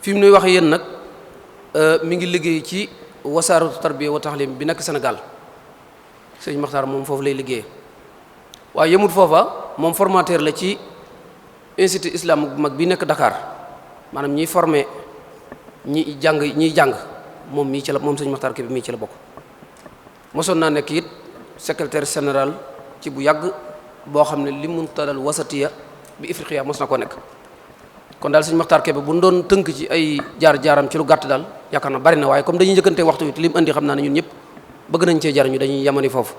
fi mu nuy wax yéen nag mi ngi liggéey ci wasaaratu tarbiya wa taxlim bi nekk Sénégal sëñ Maxtaar moom foofu lay liggéeyee waaye yemut foofa moom formateur la ci institut islamique bu mag bi nekk Dakar maanaam ñiy formé ñiy jàng moom mii ci la moom sëñ Maxtaar Kebe mii ci la bokk mosoon naa nekk it secrétaire général ci bu yàgg boo xam ne li muntadal wasatiya bi Ifriqiya mos na koo nekk kon daal sëñ Maxtaar Kebe bu ñu doon tënk ci ay jaar-jaaram ci lu gàtt daal yaakaar na bari na waaye comme dañuy njëkkante waxtu wi te li mu indi xam naa ne ñun ñëpp bëgg nañ cee jariñu dañuy yamani foofu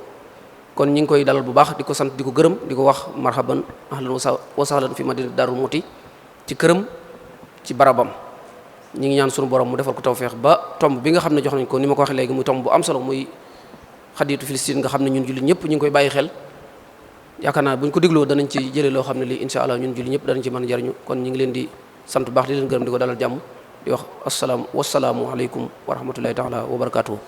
kon ñi ngi koy dalal bu baax di ko sant di ko gërëm di ko wax marhaban ahlan wa sahlan fi madina Darou Mouti ci këram ci barabam ñi ngi ñaan sunu borom mu defal ko tawfeex ba tomb bi nga xam ne jox nañ ko ni ma ko waxee léegi muy tomb bu am solo muy xadiitu Filistin nga xam ne ñun jullit ñëpp ñu ngi koy bàyyi xel yaakaar naa bu ñu ko dégloo danañ ci jëlee loo xam ne lii insha allah ñun jullit ñëpp danañ ci mën a jariñu kon ñu ngi leen di sant baax di leen gërëm di ko dalal jàmm di wax wasalaamu aleykum wa rahmatullahi taala wa barakatuhu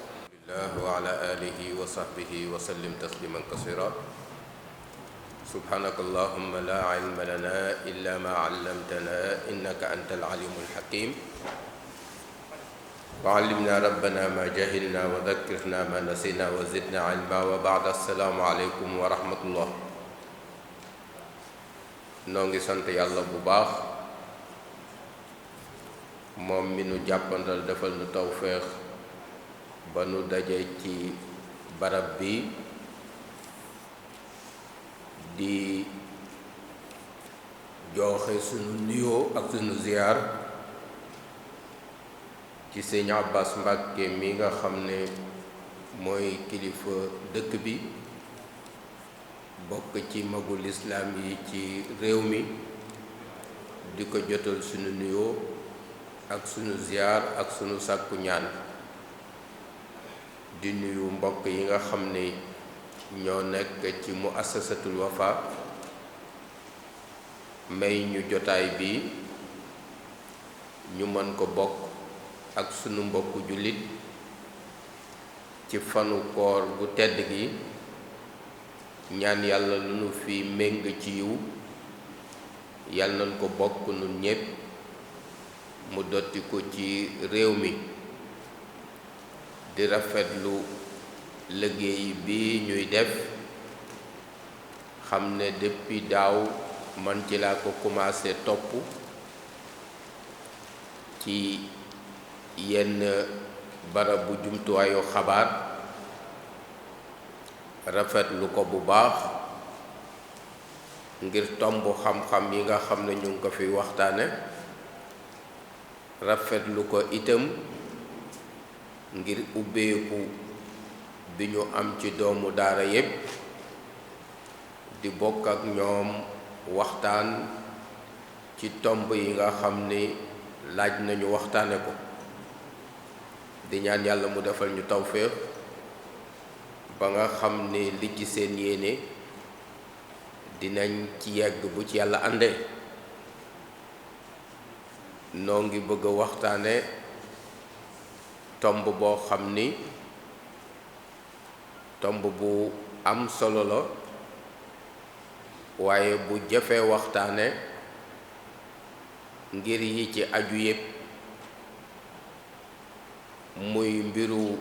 wa ala alihi wa sahbihi wa sallim tasliman kasira subhanaka allahumma la ilma lana illa ma allamtana innaka anta al-alimul hakim wa allimna rabbana ma jahilna wa dhakkirna ma nasina wa zidna ilma wa ba'da assalaamu aleykum wa rahmatullah noo ngi sant yàlla bu baax moom mi nu jàppandal defal nu tawfeex ba nu daje ci barab bi di joxe sunu nuyoo ak sunu ziyaar ci sëñ Abbas Mbàkke mi nga xam ne mooy kilifa dëkk bi bokk ci magul islaam yi ci réew mi di ko jotal sunu nuyoo ak sunu ziyaar ak sunu sàkku ñaan di nuyu mbokk yi nga xam ne ñoo nekk ci muassasatul Wafa may ñu jotaay bi ñu mën ko bokk ak sunu mbokku jullit ci fanu koor gu tedd gi ñaan yàlla lu nu fi méng ci yiw yàlla nañ ko bokk nun ñépp mu dotti ko ci réew mi di rafetlu liggéey bi ñuy def xam ne depuis daaw man ci laa ko commencé topp ci yenn barabu jumtuwaayu xabaar rafetlu ko bu baax ngir tomb xam-xam yi nga xam ne ñu ngi ko fi waxtaane rafetlu ko itam ngir ubbeeku bi ñu am ci doomu daara yépp di bokk ak ñoom waxtaan ci tomb yi nga xam ni laaj nañu waxtaane ko di ñaan yàlla mu defal ñu tawféex ba nga xam ni li ci seen yéene dinañ ci yegg bu ci yàlla àndee noo ngi bëgg a waxtaane tomb boo xam ni tomb bu am solo la waaye bu jafee waxtaane ngir yi ci aju yépp muy mbiru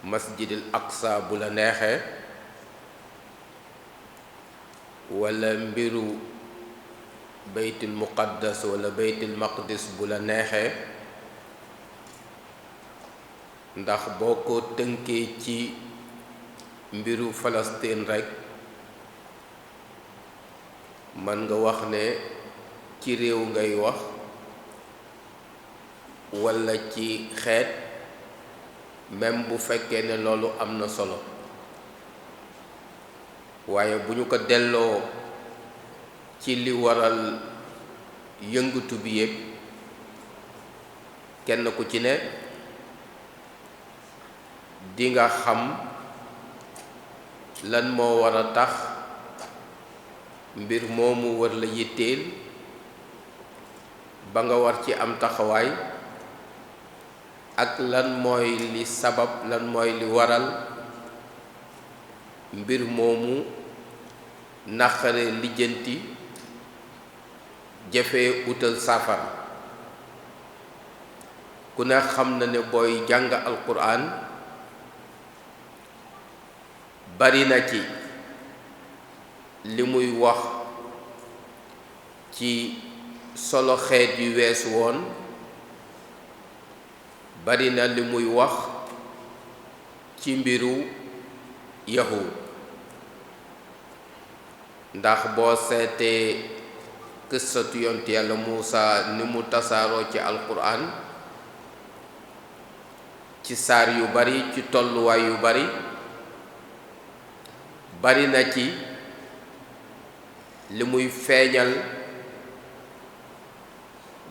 masjidil aqsa bu la neexee wala mbiru baytul muqaddas wala baytul maqdis bu la neexee ndax boo ko tënkee ci mbiru Palestine rekk mën nga wax ne ci réew ngay wax walla ci xeet même bu fekkee ne loolu am na solo waaye bu ñu ko delloo ci li waral yëngatu bi yépp kenn ku ci ne di nga xam lan moo war a tax mbir moomu war la yitteel ba nga war ci am taxawaay ak lan mooy li sabab lan mooy li waral mbir moomu naqare lijjanti jafe utal saafara ku ne xam na ne booy jàng alquran bari na ci li muy wax ci solo xeet yu wees woon bari na li muy wax ci mbiru yahud ndax boo seetee qissatu yonent yàlla Muusa ni mu tasaaroo ci alquran ci saar yu bari ci tolluwaay yu bari bari na ci li muy feeñal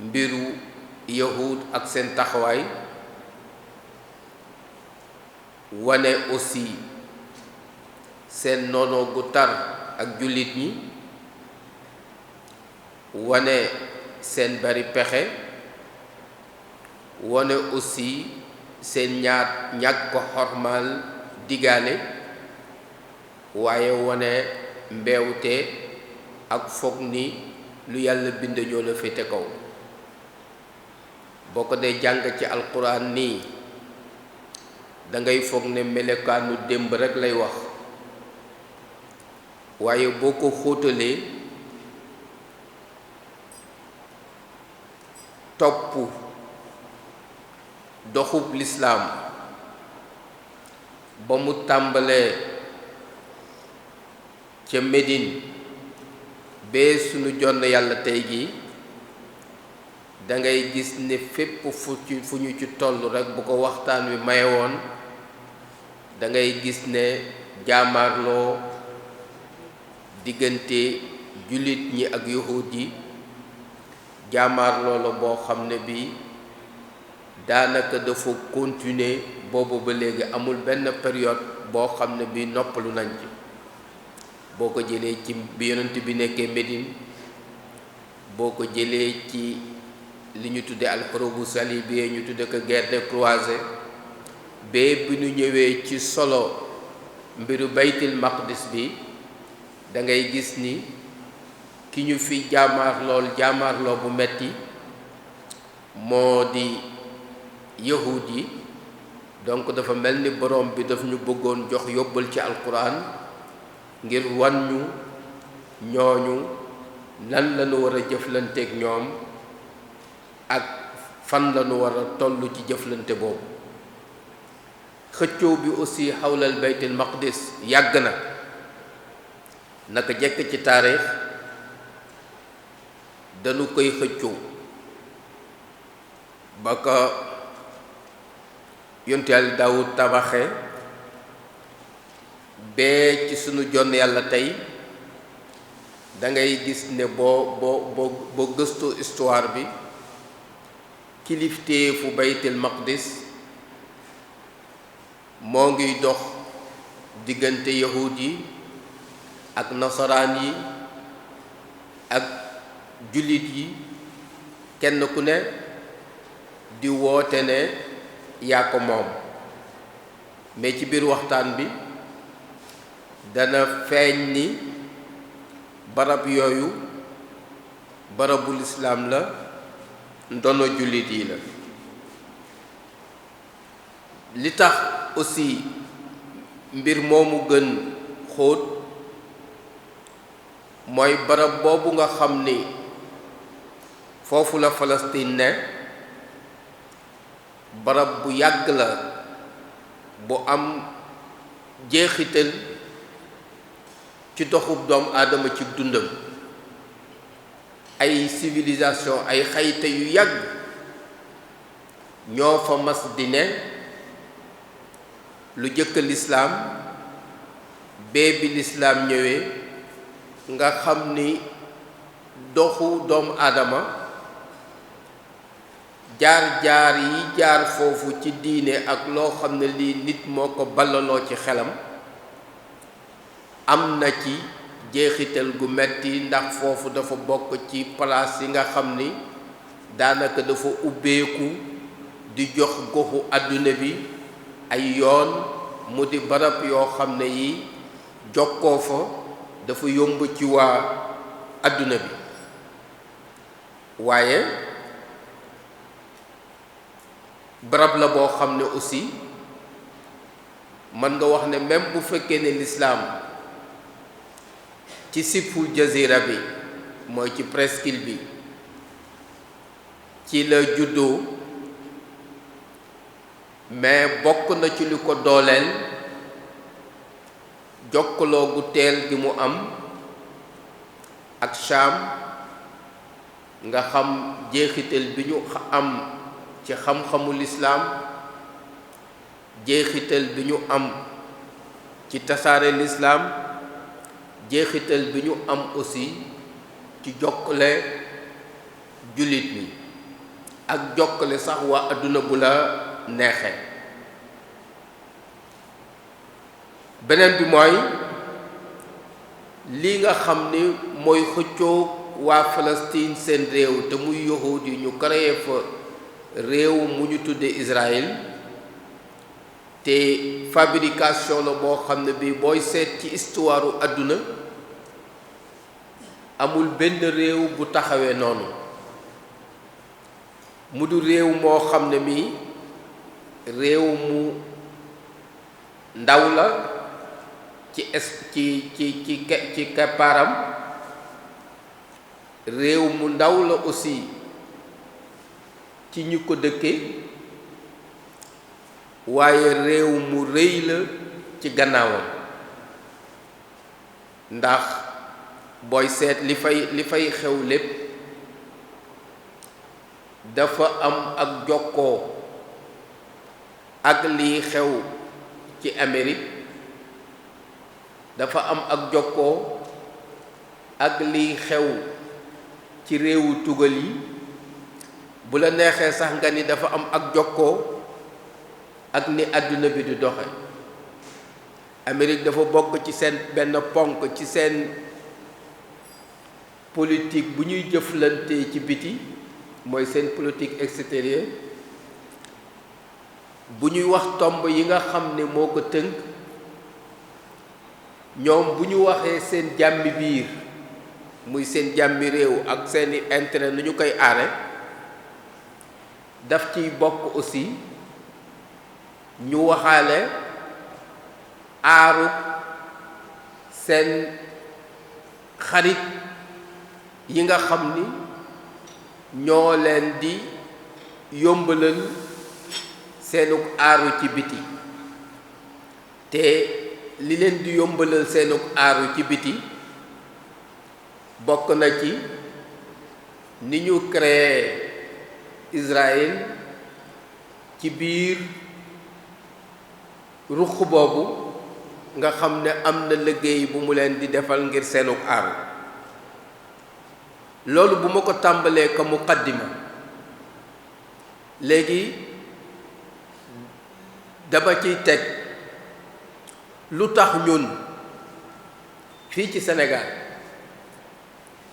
mbiru yahud ak seen taxawaay wane aussi seen noonoo gu tar ak jullit ñi wane seen bari pexe wane aussi seen ñàkk ko xormaal digaale waaye wane mbeewte ak foog ni lu yàlla bind ñoo la féete kaw boo ko dee jàng ci alquran nii dangay foog ne melokaanu démb rekk lay wax waaye boo ko xóotalee topp doxub lislaam ba mu tàmbalee ca Médine bee sunu jonn yàlla tey gi dangay gis ne fépp fu ñu ci toll rekk bu ko waxtaan wi maye woon dangay gis ne jaamaarloo diggante jullit ñi ak yahud yi jaamaarloo la boo xam ne bi daanaka dafa continuer boobu ba léegi amul benn période boo xam ne bi noppalu nañ ci boo ko jëlee ci bi yonent bi nekkee Médine boo ko jëlee ci li ñu tudde al-hurubu salibiyya ñu tudde ko guerre des croisés bee bi ñu ñëwee ci solo mbiru baytil maqdis bi da ngay gis ni ki ñu fi jaamaarloo bu metti moo di yahud yi donc dafa mel ni borom bi daf ñu bëggoon jox yóbbal ci alquran ngir wan ñu ñooñu lan lañu war a jëflanteeg ñoom ak fan lañu war a toll ci jëflante boobu xëccoo bi aussi xawlal baytil maqdis yàgg na naka jekk ci taarix dañu koy xëccoo ba ko yonent Yàlla Daawud tabaxe bee ci sunu jonn yàlla tey dangay gis ne boo gëstu histoire bi kilifteefu baytil maqdis moo ngiy dox diggante yahud yi ak nasaraan yi ak jullit yi kenn ku ne di woote ne yaa ko moom mais ci biir waxtaan bi dana feeñ ni barab yooyu barabul islaam la ndono jullit yi la li tax aussi mbir moomu gën xóot mooy barab boobu nga xam ni foofu la Palestine ne barab bu yàgg la bu am jeexital ci doxub doomu aadama ci dundam ay civilisation ay xayte yu yàgg ñoo fa mas di ne lu jëkk lislaam bee bi lislaam ñëwee nga xam ni doxu doomu aadama jaar-jaar yi jaar foofu ci diine ak loo xam ne lii nit moo ko ballaloo ci xelam am na ci jeexital gu metti ndax foofu dafa bokk ci palaas yi nga xam ni daanaka dafa ubbeeku di jox goxu àdduna bi ay yoon mu di barab yoo xam ne yi jokkoo fa dafa yomb ci waa àdduna bi waaye barab la boo xam ne aussi mën nga wax ne même bu fekkee ne lislaam ci siful jazira bi mooy ci presqu'île bi ci la juddoo mais bokk na ci li ko dooleel jokkaloo gu teel gi mu am ak Shaam nga xam jeexital bi ñu am ci xam-xamu lislaam jeexital bi ñu am ci tasaare lislaam jeexital bi ñu am aussi ci jokkale jullit ñi ak jokkale sax waa adduna bu la neexee beneen bi mooy li nga xam ni mooy xëccoo waa Palestine seen réew te muy yahuud yi ñu créé fa réew mu ñu tudde Israël te fabrication la boo xam ne bi booy seet ci histoire àdduna amul benn réew bu taxawee noonu mu du réew moo xam ne mi réew mu ndaw la ci keppaaram réew mu ndaw la aussi ci ñu ko dëkke waaye réew mu rëy la ci gannaawam ndax booy seet li fay xew lépp dafa am ak jokkoo ak liy xew ci Amérique dafa am ak jokkoo ak liy xew ci réewu tugal yi bu la neexee sax nga ni dafa am ak jokkoo ak ni àdduna bi di doxe Amérique dafa bokk ci seen benn ponk ci seen politique bu ñuy jëflante ci biti mooy seen politique extérieure bu ñuy wax tomb yi nga xam ne moo ko tënk ñoom bu ñu waxee seen jàmmi biir muy seen jàmmi réew ak seeni intérêt nu ñu koy aare daf ciy bokk aussi ñu waxaale aaru seen xarit yi nga xam ni ñoo leen di yombalal seenug aaru ci biti te li leen di yombalal seenug aaru ci biti bokk na ci ni ñu créé Israël ci biir ruq boobu nga xam ne am na liggéey bu mu leen di defal ngir seenug aaru loolu bu ma ko tàmbalee ko muqaddima léegi dama ciy teg lu tax ñun fii ci Sénégal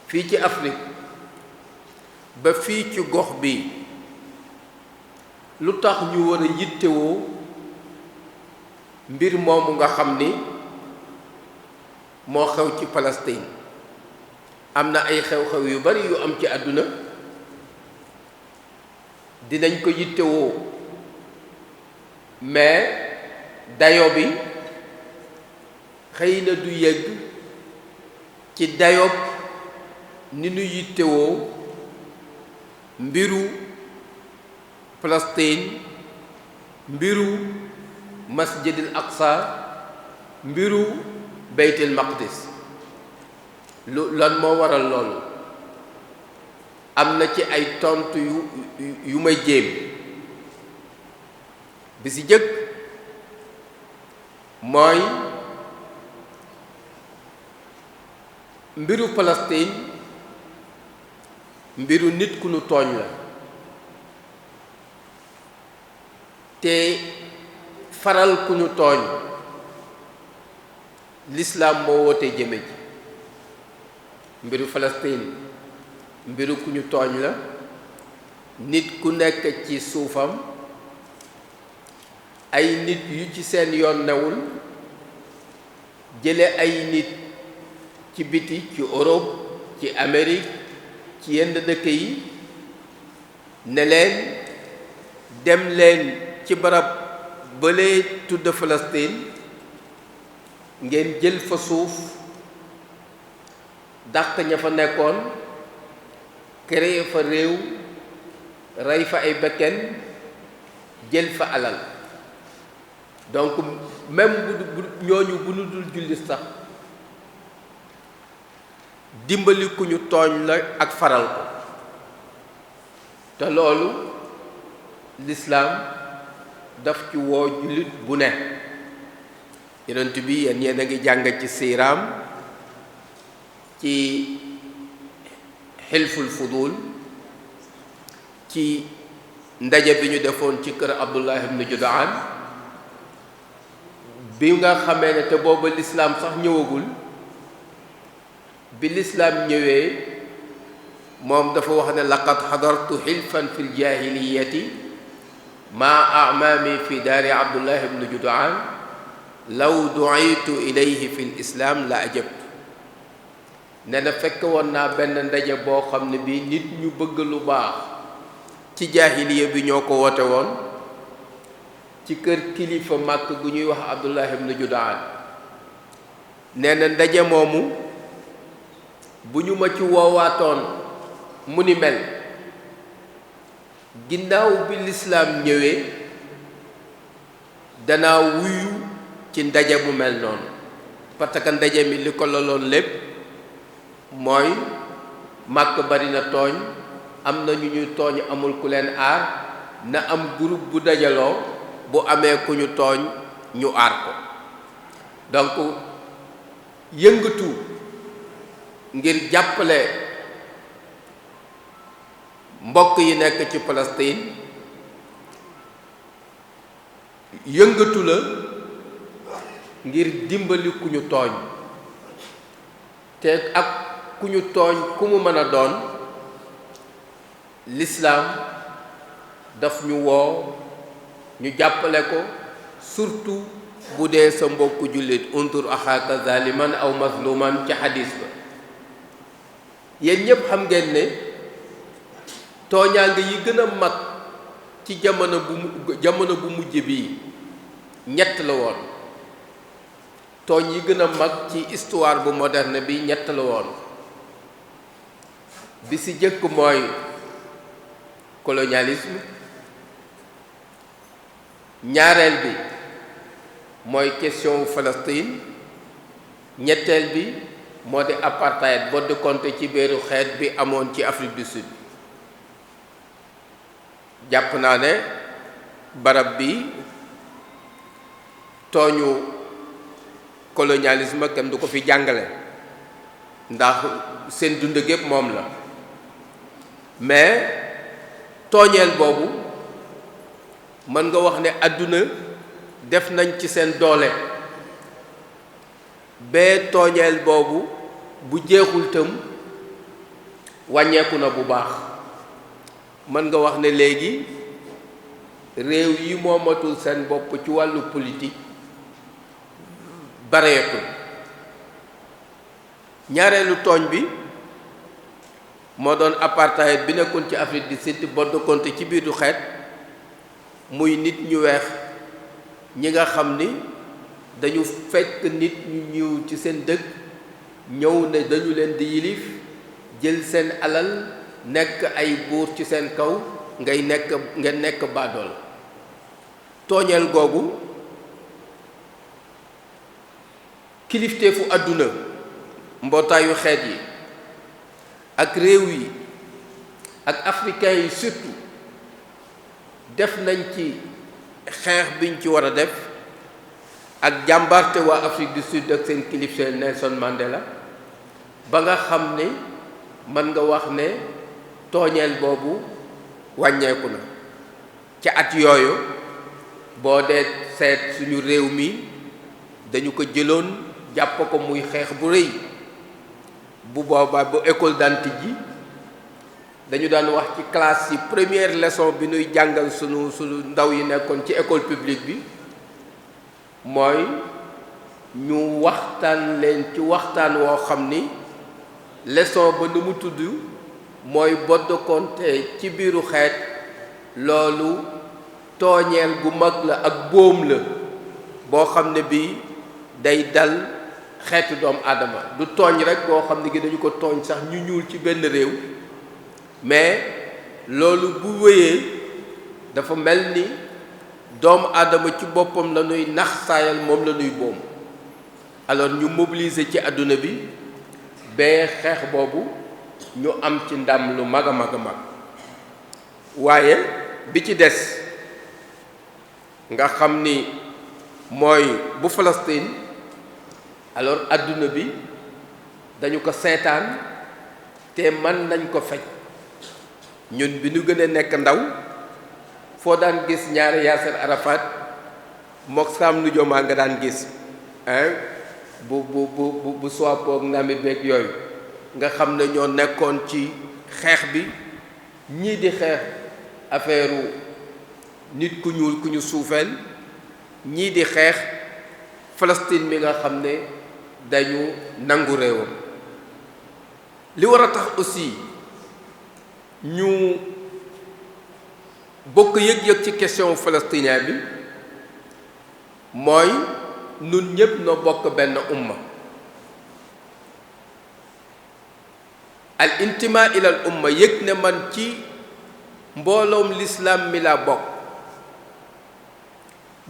fii ci Afrique ba fii ci gox bi lu tax ñu war a yittewoo mbir moomu nga xam ni moo xew ci Palestine am na ay xew-xew yu bari yu am ci àdduna dinañ ko yittewoo mais dayo bi xëy na du yegg ci dayob ni nu yittewoo mbiru Palestine mbiru masjidil aqsa mbiru beytil maqdis lan moo waral loolu am na ci ay tontu yu may jéem bi si jëkk mooy mbiru Palestine mbiru nit ku nu tooñ la te faral ku ñu tooñ lislaam moo woote jëme ji. mbiru Palestine mbiru ku ñu tooñ la, nit ku nekk ci suufam, ay nit yu ci seen yoon newul jële ay nit ci biti, ci Europe, ci Amérique, ci yenn dëkk yi, ne leen dem leen ci barab bële tudd Palestine ngeen jël fa suuf, dàq ña fa nekkoon, créer fa réew, rey fa ay bekken, jël fa alal. donc même bu ñooñu bu nu dul jullit sax dimbali ku ñu tooñ la ak faral ko, te loolu lislaam daf ci woo jullit bu ne. yonent bi yéen a ngi jàng ci siiraam ci xilful fudul ci ndaje bi ñu defoon ci kër Abdullah ibn Judaan bi nga xamee ne te booba lislaam sax ñëwagul. bi lislaam ñëwee moom dafa wax ne laqad xadartu xilfan fi ljahiliyati maa amaami fi daari Abdullah ibn Judaan law duitu ilayhi fi lislaam la ajabtu. ne na fekk woon naa benn ndaje boo xam ne bii nit ñu bëgg lu baax ci jaahiliya bi ñoo ko woote woon ci kër kilifa màkk gu ñuy wax Abdullah ibn Judaan. nee na ndaje moomu bu ñu ma ci woowaatoon mu ni mel ginnaaw bi lislaam ñëwee danaa wuyu ci ndaje bu mel noonu, parce que ndaje mi li ko loloon lépp mooy màkk bari na tooñ, am na ñu ñuy tooñ amul ku leen aar, na am groupe bu dajaloo bu amee ku ñu tooñ ñu aar ko. donc yëngatu ngir jàppale mbokk yi nekk ci Palestine yëngatu la ngir dimbali ku ñu tooñ, te ak ku ñu tooñ ku mu mën a doon lislaam daf ñu woo ñu jàppale ko, surtout bu dee sa mbokku jullit untur axaaka zaliman aw mazluman ci xadis ba. yéen ñépp xam ngeen ne tooñaange yi gën a mag ci jamono bu mujj bii ñett la woon. tooñ yi gën a mag ci histoire bu moderne bi ñett la woon. bi ci jëkk mooy colonialisme, ñaareel bi mooy question Palestine, ñetteel bi moo di apartheid boo di compter ci biiru xeet bi amoon ci Afrique du Sud. jàpp naa ne barab bi tooñu colonialisme kenn du ko fi jàngale ndax seen dund gépp moom la, mais tooñeel boobu mën nga wax ne àdduna def nañ ci seen doole bee tooñeel boobu bu jeexul tam wàññeeku na bu baax. mën nga wax ne léegi réew yi moomatul seen bopp ci wàllu politique bareetul. ñaareelu tooñ bi moo doon apartheid bi nekkoon ci Afrique du Sud bodd compte ci biiru xeet, muy nit ñu weex ñi nga xam ni dañu fekk nit ñu ñëw ci seen dëkk ñëw ne dañu leen di yilif, jël seen alal, nekk ay buur ci seen kaw, ngeen nekk baadool. tooñeel googu kilifteefu àdduna, mbootaayu xeet yi ak réew yi ak africain yi surtout def nañ ci xeex biñ ci war a def ak jàmbarte waa Afrique du Sud ak seen kilifa Nelson Mandela ba nga xam ne mën nga wax ne tooñeel boobu wàññeeku na. ca at yooyu boo dee seet suñu réew mi dañu ko jëloon jàpp ko muy xeex bu rëy. bu boobaa bu école daan tijji dañu daan wax ci classe yi première leçon bi nuy jàngal sunu ndaw yi nekkoon ci école publique bi mooy ñu waxtaan leen ci waxtaan woo xam ni leçon ba nu mu tudd mooy bodd konte ci biiru xeet loolu tooñeel gu mag la ak boom la boo xam ne bii day dal xeetu doomu aadama du tooñ rek boo xam ne gi dañu ko tooñ sax ñu ñuul ci benn réew mais loolu bu wéyee dafa mel ni doomu aadama ci boppam la ñuy nax saayal moom la ñuy boom alors ñu mobiliser ci àdduna bi ba xeex boobu ñu am ci ndam lu mag a mag a mag waaye bi ci des nga xam ni mooy bu Palestine alors àdduna bi dañu ko seetaan te mën nañ ko faj ñun bi ñu gën a nekk ndaw foo daan gis ñaari Yasser Arafat mook Sam Nujoma nga daan gis bu soipoog nami beeg yooyu nga xam ne ñoo nekkoon ci xeex bi ñii di xeex affaire nit ku ñuul ku ñu suufeel ñii di xeex Palestine mi nga xam ne dañu nangu réewam li war a tax aussi ñu bokk yëg-yëg ci question palestinien bi mooy nun ñépp noo bokk benn umma al intima ilal umma yëg ne man ci mbooloom lislaam mi laa bokk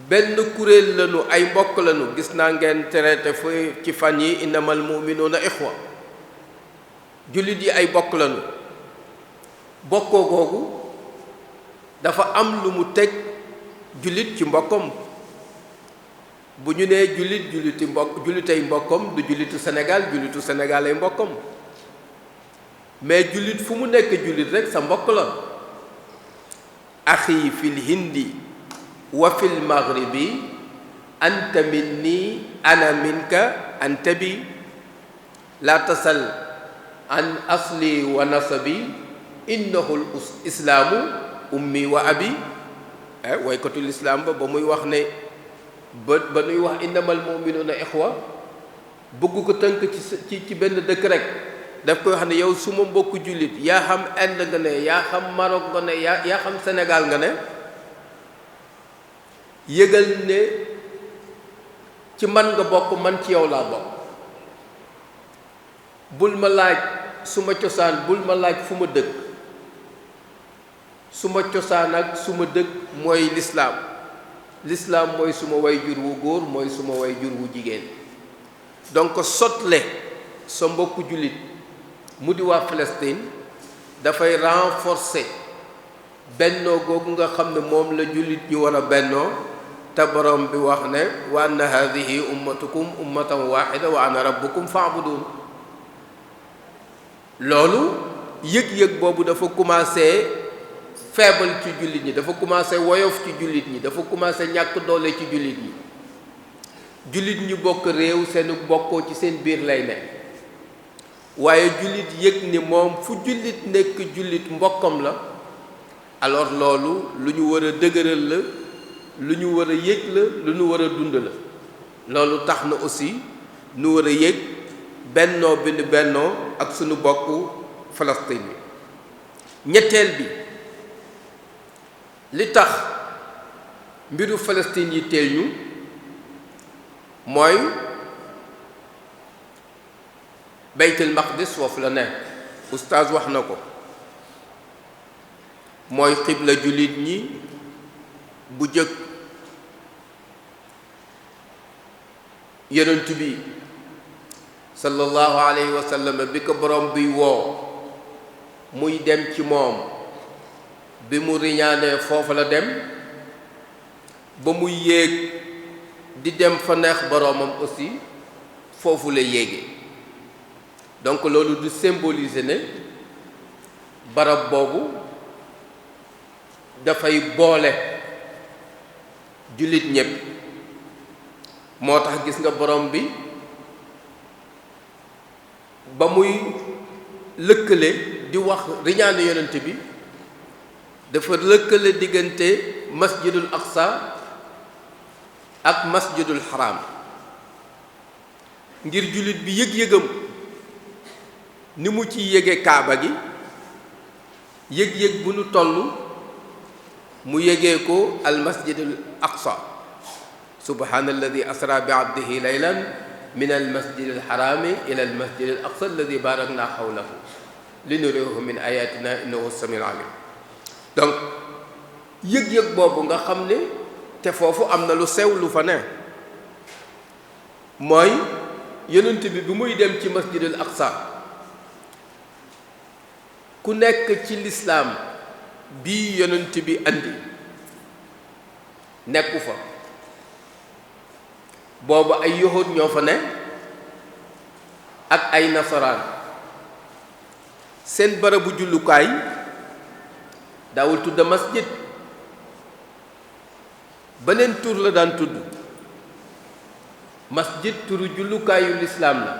benn kuréel lañu ay mbokk lañu gis naa ngeen traité fa ci fan yi innamal mu'minuuna ixwa jullit yi ay bokk lañu bokkoo googu dafa am lu mu teg jullit ci mbokkam bu ñu nee jullitay mbokkam du jullitu Sénégal ay mbokkam mais jullit fu mu nekk jullit rek sa mbokk la axi fil hindi wa fil maghribi anta minni ana minka anta bi la tasal an asli wa nasabi innahu l islaamu ummi wa abi waykatul islaam ba muy wax ne ba nuy wax innamal mu'minuuna ixwa bëgg ko tënk ci benn dëkk rek daf koy wax ne yow suma mbokku jullit yaa xam Inde nga ne yaa xam Maroc nga ne yaa xam Sénégal nga ne yëgal ne ci man nga bokk man ci yow laa bokk bul ma laaj suma cosaan bul ma laaj fu ma dëkk suma cosaan ak suma dëkk mooy lislaam mooy suma way jur wu góor mooy suma way jur wu jigéen donc sotle sa mbokku jullit mu di waa Palestine dafay renforcer bennoo googu nga xam ne moom la jullit ñu war a bennoo te borom bi wax ne wa anna hadihi ummatukum ummatan wahida wa ana rabbukum fa'budun loolu yëg-yëg boobu dafa commencé faible ci jullit ñi dafa commencé woyof ci jullit ñi dafa commencé ñàkk doole ci jullit ñi bokk réew seenu bokkoo ci seen biir lay ne waaye jullit yëg ni moom fu jullit nekk jullit mbokkam la alors loolu lu ñu war a dëgëral la lu ñu war a yëg la lu ñu war a dund la loolu tax na aussi nu war a yëg bennoo bi nu bennoo ak sunu bokku Palestine bi ñetteel bi li tax mbiru Palestine yi teel ñu mooy Baytul Maqdis foofu la ne oustaz wax na ko mooy xibla jullit ñi bu jëkk yonent bi sallallahu alayhi wa sallam bi ko borom bi woo muy dem ci moom bi mu riñaanee foofu la dem ba muy yéeg di dem fa neex boroomam aussi foofu la yéege donc loolu du symboliser ne barab boobu dafay boole jullit ñépp. moo tax gis nga borom bi ba muy lëkkale di wax riñaanu yonent bi dafa lëkkale diggante masjidul aqsa ak masjidul haram ngir jullit bi yëg-yëgam ni mu ci yëge kaaba gi yëg-yëg bu nu toll mu yëgee ko al masjidul aqsa subhaanalladi asra bi abdihi laylan min al masjidil harami ila al masjidil aqsa alladi barakna hawlahu linuriyahu min ayatina innahu samiul alim. donc yëg-yëg boobu nga xam ne te foofu am na lu sew lu fa ne mooy yonent bi muy dem ci masjidil aqsa ku nekk ci lislaam bii yonent bi andi nekku fa. boobu ay yahud ñoo fa ne ak ay nasaraan seen barabu jullukaay daawul tudd masjid beneen tur la daan tudd. masjid turu jullukaayu lislaam la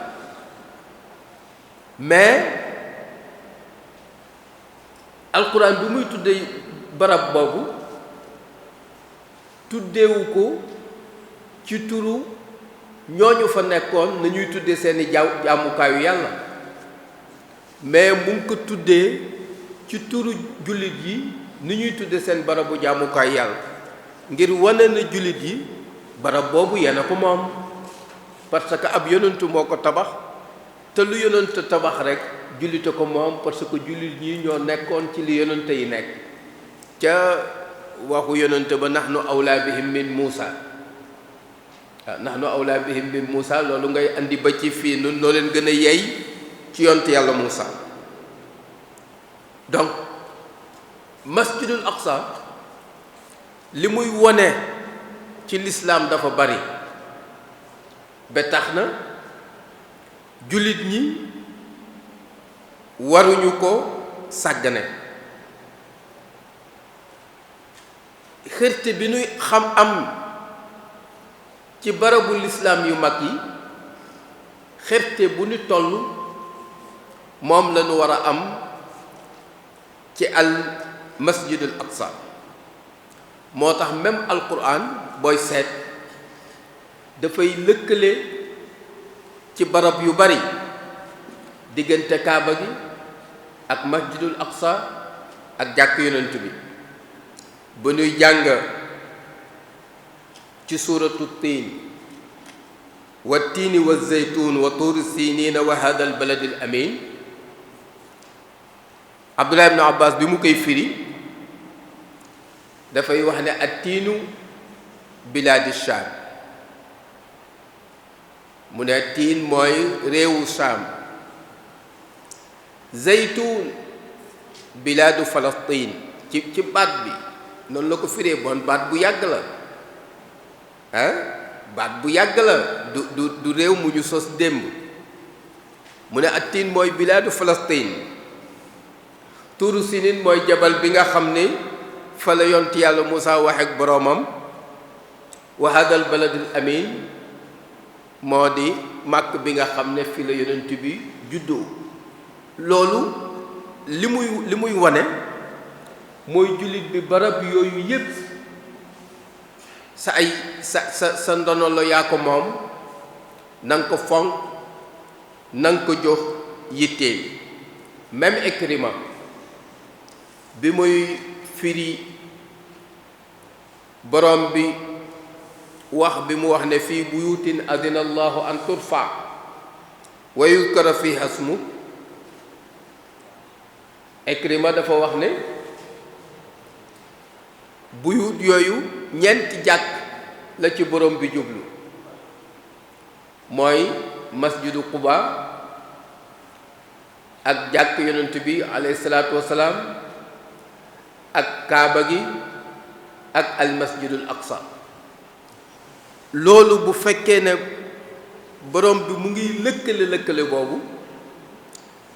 mais alquran bi muy tudde barab boobu tuddeewu ko ci turu ñooñu fa nekkoon nañuy tudde seeni jaamukaayu yàlla mais mu ngi ko tuddee ci turu jullit yi ni ñuy tudde seen barabu jaamukaayu yàlla ngir wane na jullit yi barab boobu yéen a ko moom parce que ab yonentu moo ko tabax te lu yonent tabax rek jullite ko moom parce que jullit ñi ñoo nekkoon ci li yonente yi nekk ca waxu yonente ba nahnu awlaa bihim min Muusa nahnu awlaa bihim min Muusa loolu ngay andi ba ci fii nun noo leen gën a yey ci yonte yàlla Muusa. donc masjidul aqsa li muy wone ci lislaam dafa bari ba tax na jullit ñi waruñu ko sàggane. xërte bi nuy xam am ci barabu lislaam yu mag yi xërte bu ñu toll moom lañu war a am ci al masjidul aqsa. moo tax même alquran booy seet dafay lëkkale ci barab yu bari diggante kaaba gi ak masjidul aqsa ak jàkk yonent bi. ba ñuy jàng ci suuratu tiin wa tiini wa zeytuun wa tuuri siniina wa hada al baladi al amin Abdullah ibn Abbas bi mu koy firi dafay wax ne at tiinu bilaadi Shaam mu ne tiin mooy réewu Shaam zeytuun bilaadu Falastiin ci baat bi noonu la ko firee bon baat bu yàgg la baat bu yàgg la du réew mu ñu sos démb. mu ne at tiin mooy bilaadu Falastiin tuuru sinin mooy jabal bi nga xam ne fa la yonent yàlla Muusaa wax ak boroomam wa hadal baladil amin moo di màkk bi nga xam ne fi la yonent bi juddoo. loolu li muy wane mooy jullit bi barab yooyu yépp sa ndono la yaa ko moom na nga ko fonk na nga ko jox yitteem. même Ikrima bi muy firi borom bi wax bi mu wax ne fii buyutin adina allahu an turfa wa yuzkara fiha ismu Ikrima dafa wax ne buyut yooyu ñeenti jàkk la ci borom bi jublu mooy masjidu Quba ak jàkk yonent bi alayhi salaatu wassalaam ak kaaba gi ak al masjidul aqsa. loolu bu fekkee ne borom bi mu ngi lëkkale boobu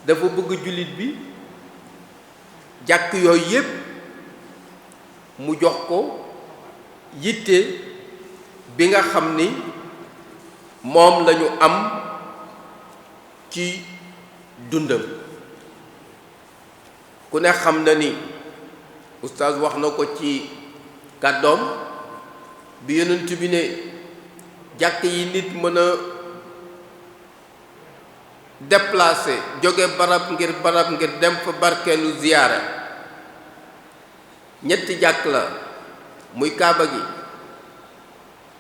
dafa bëgg jullit bi jàkk yooyu yépp mu jox ko yitte bi nga xam ni moom lañu am ci dundam. ku ne xam na ni oustaz wax na ko ci kàddoom bi yonent bi ne jàkk yi nit mën a déplacer jóge barab ngir dem fa barkeelu ziyaara ñetti jàkk la, muy kaaba gi,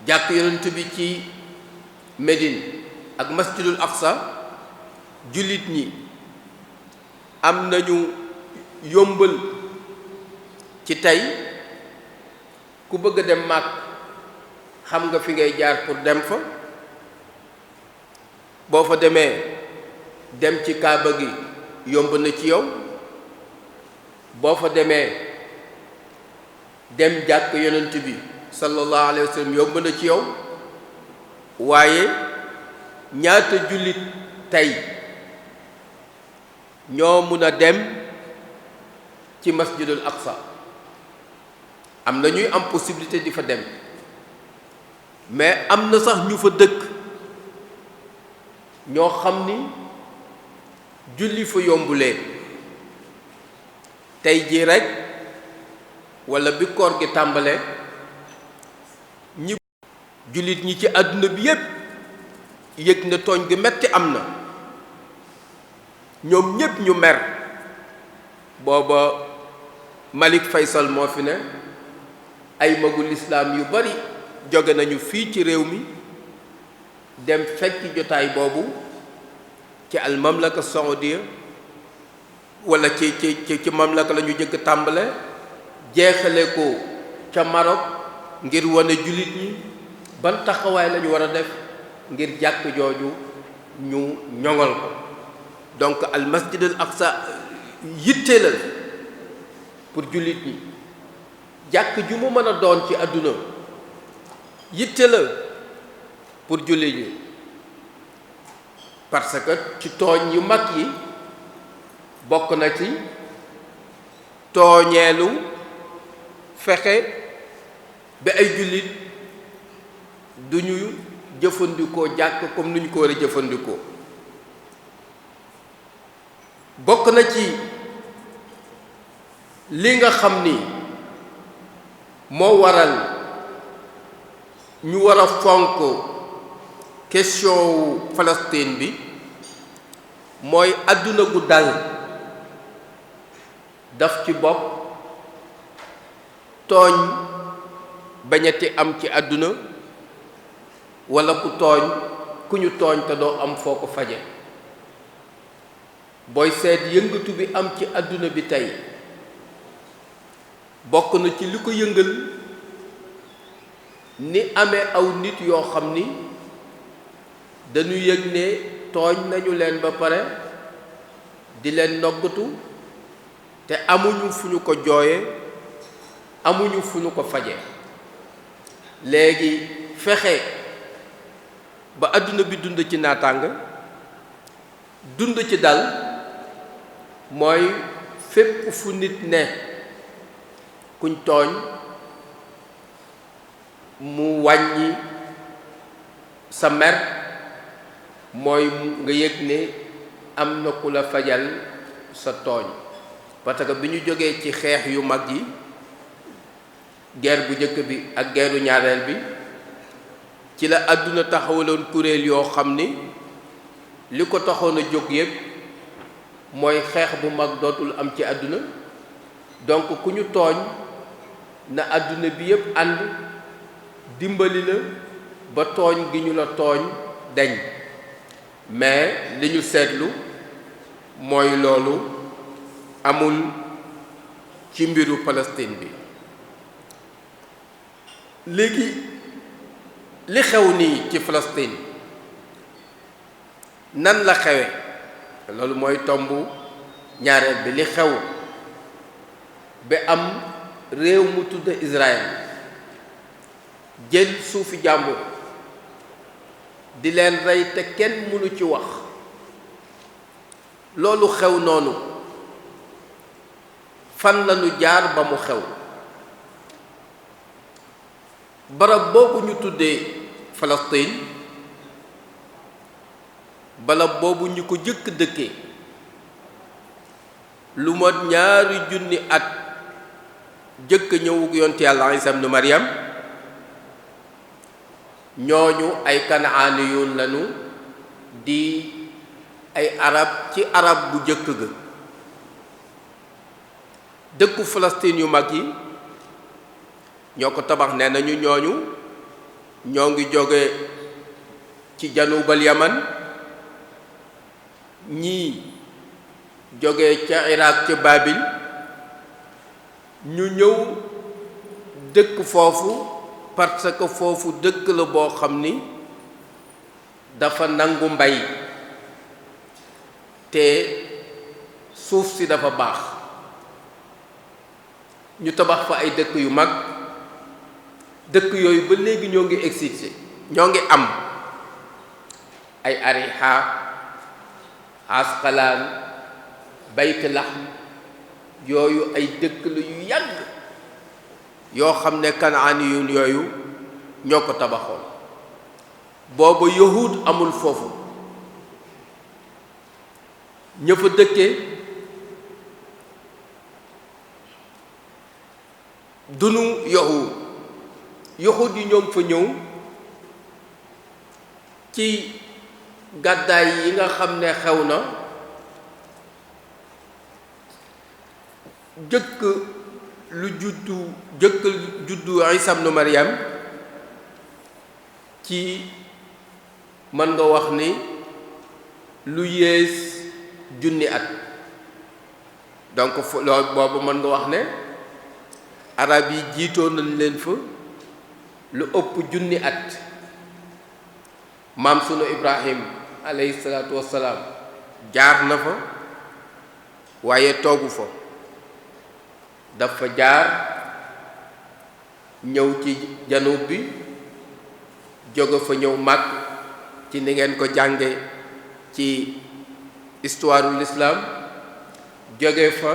jàkk yonent bi ci Médine ak masjidul aqsa. jullit ñi am nañu yombal ci tey ku bëgg a dem Màkk xam nga fi ngay jaar pour dem fa. boo fa demee dem ci kaaba gi yomb na ci yow. boo fa demee dem jàkk yonent bi sallallahu alayhi wa sallam yomb na ci yow. waaye ñaata jullit tey ñoo mun a dem ci masjidul aqsa? am na ñuy am possibilité di fa dem, mais am na sax ñu fa dëkk ñoo xam ni julli fa yombulee. tey jii rekk walla bi koor gi tàmbalee jullit ñi ci àdduna bi yépp yëg na tooñ gi metti am na. ñoom ñépp ñu mer. booba Malik Faysal moo fi ne, ay magul islaam yu bari jóge nañu fii ci réew mi dem fekk jotaay boobu ci al mamlaka saoudia walla ci mamlaka la ñu jëkk tàmbale, jeexale ko ca Maroc ngir wane jullit ñi ban taxawaay lañu war a def ngir jàkk jooju ñu ñoŋal ko. donc al masjid al aqsa yitte la pour jullit ñi. jàkk ju mu mën a doon ci àdduna yitte la pour jullit ñi, parce que ci tooñ yu mag yi bokk na ci tooñeelu fexe ba ay jullit du ñu jëfandikoo jàkk comme ni ñu ko war a jëfandikoo. bokk na ci li nga xam ni moo waral ñu war a fonk question wu Palestine bi mooy àdduna gu dal daf ci bopp tooñ bañati am ci àdduna, walla ku ñu tooñ te doo am foo ko faje. booy seet yëngatu bi am ci àdduna bi tey bokk na ci li ko yëngal ni amee aw nit yoo xam ni dañu yëg ne tooñ nañu leen ba pare di leen noggatu te amuñu fu ñu ko jooye, amuñu fu ñu ko faje. léegi fexe ba àdduna bi dund ci naataanga, dund ci dal, mooy fépp fu nit ne kuñ tooñ mu wàññi sa mer, mooy nga yëg ne am na ku la fajal sa tooñ. parce que bi ñu jógee ci xeex yu mag yi, guerre bu njëkk bi ak guerru ñaareel bi, ci la àdduna taxawaloon kuréel yoo xam ni li ko taxoon a jóg yépp mooy xeex bu mag dootul am ci àdduna. donc ku ñu tooñ na àdduna bi yépp ànd dimbali la ba tooñ gi ñu la tooñ dañ. mais li ñu seetlu mooy loolu amul ci mbiru Palestine bi. léegi li xew nii ci Palestine nan la xewe, loolu mooy tomb ñaareel bi. li xew ba am réew mu tudd Israël jël suufi jàmbur di leen rey te kenn mënu ci wax, loolu xew noonu fan lañu jaar ba mu xew? barab boobu ñu tuddee Palestine barab boobu ñu ko jëkk dëkkee lu mot 2,000 at jëkk ñëwug yonte yàlla Isa ibnu Maryam ñooñu ay kanaaniyuun lañu di ay arab ci arab bu jëkk ga dëkku Palestine yu mag yi ñoo ko tabax nee nañu ñooñu ñoo ngi jóge ci janubal Yaman ñii jóge ca Irak ca Babil ñu ñëw dëkk foofu parce que foofu dëkk la boo xam ni dafa nangu mbay te suuf si dafa baax ñu tabax fa ay dëkk yu mag dëkk yooyu ba léegi ñoo ngi existé ñoo ngi am ay Ariha Asqalaan Bayt Lahm yooyu ay dëkk la yu yàgg yoo xam ne kanaaniyuun yooyu ñoo ko tabaxoon booba yahud amul foofu ña fa dëkkee dunu yahud yi ñoom fa ñëw ci gàddaay yi nga xam ne xew na jëkk juddu Isa ibnu Maryam ci mën nga wax ni lu yées 1,000 at donc loolu boobu mën nga wax ne arab yi jiitoo nañ leen fa lu ëpp 1,000 at maam sunu Ibrahim alayhi salaatu wassalaam jaar na fa waaye toogu fa dafa jaar ñëw ci janub bi jóge fa ñëw Makk ci ni ngeen ko jànge ci histoire u l'islam jóge fa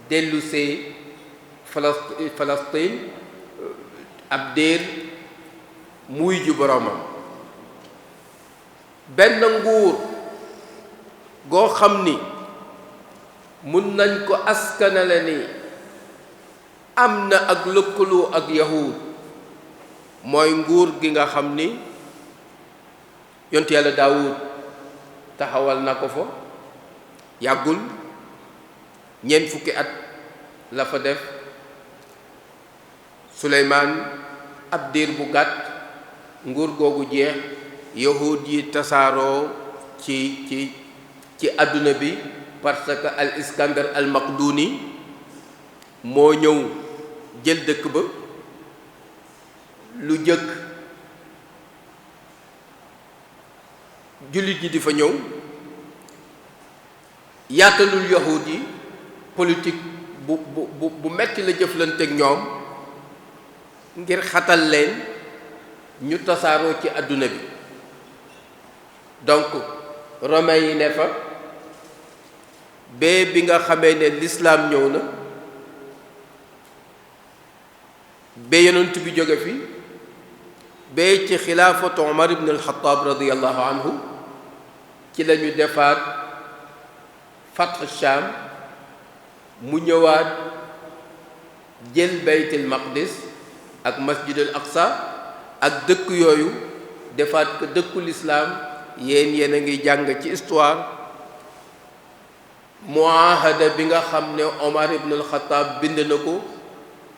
dellusee Palestine ab déer muy ju boroomam benn nguur goo xam ni mun nañ ko askanale ni am na ak lëkkaloo ak yahud mooy nguur gi nga xam ni yonent yàlla Daawud taxawal na ko fa yàggul 40 at la fa def Suleymaan ab diir bu gàtt nguur googu jeex yahud yi tasaaroo ci àdduna bi parce que al Iskandar al Maqduni moo ñëw jël dëkk ba lu jëkk jullit ñi di fa ñëw yaatalul yahud yi politique bu metti la jëflanteek ñoom ngir xatal leen ñu tasaaroo ci àdduna bi donc romain yi ne fa ba bi nga xamee ne l'islam ñëw na ba yonent bi jóge fi ba ci xilaafatu Umar ibn al-Khattab radiyallahu anhu ci la ñu defaat Fath Sham mu ñëwaat jël Baytul Maqdis ak Masjidul Aqsa ak dëkk yooyu defaat ko dëkku lislaam yéen a ngi jàng ci histoire muahada bi nga xam ne Omar ibn al-Khattab bind na ko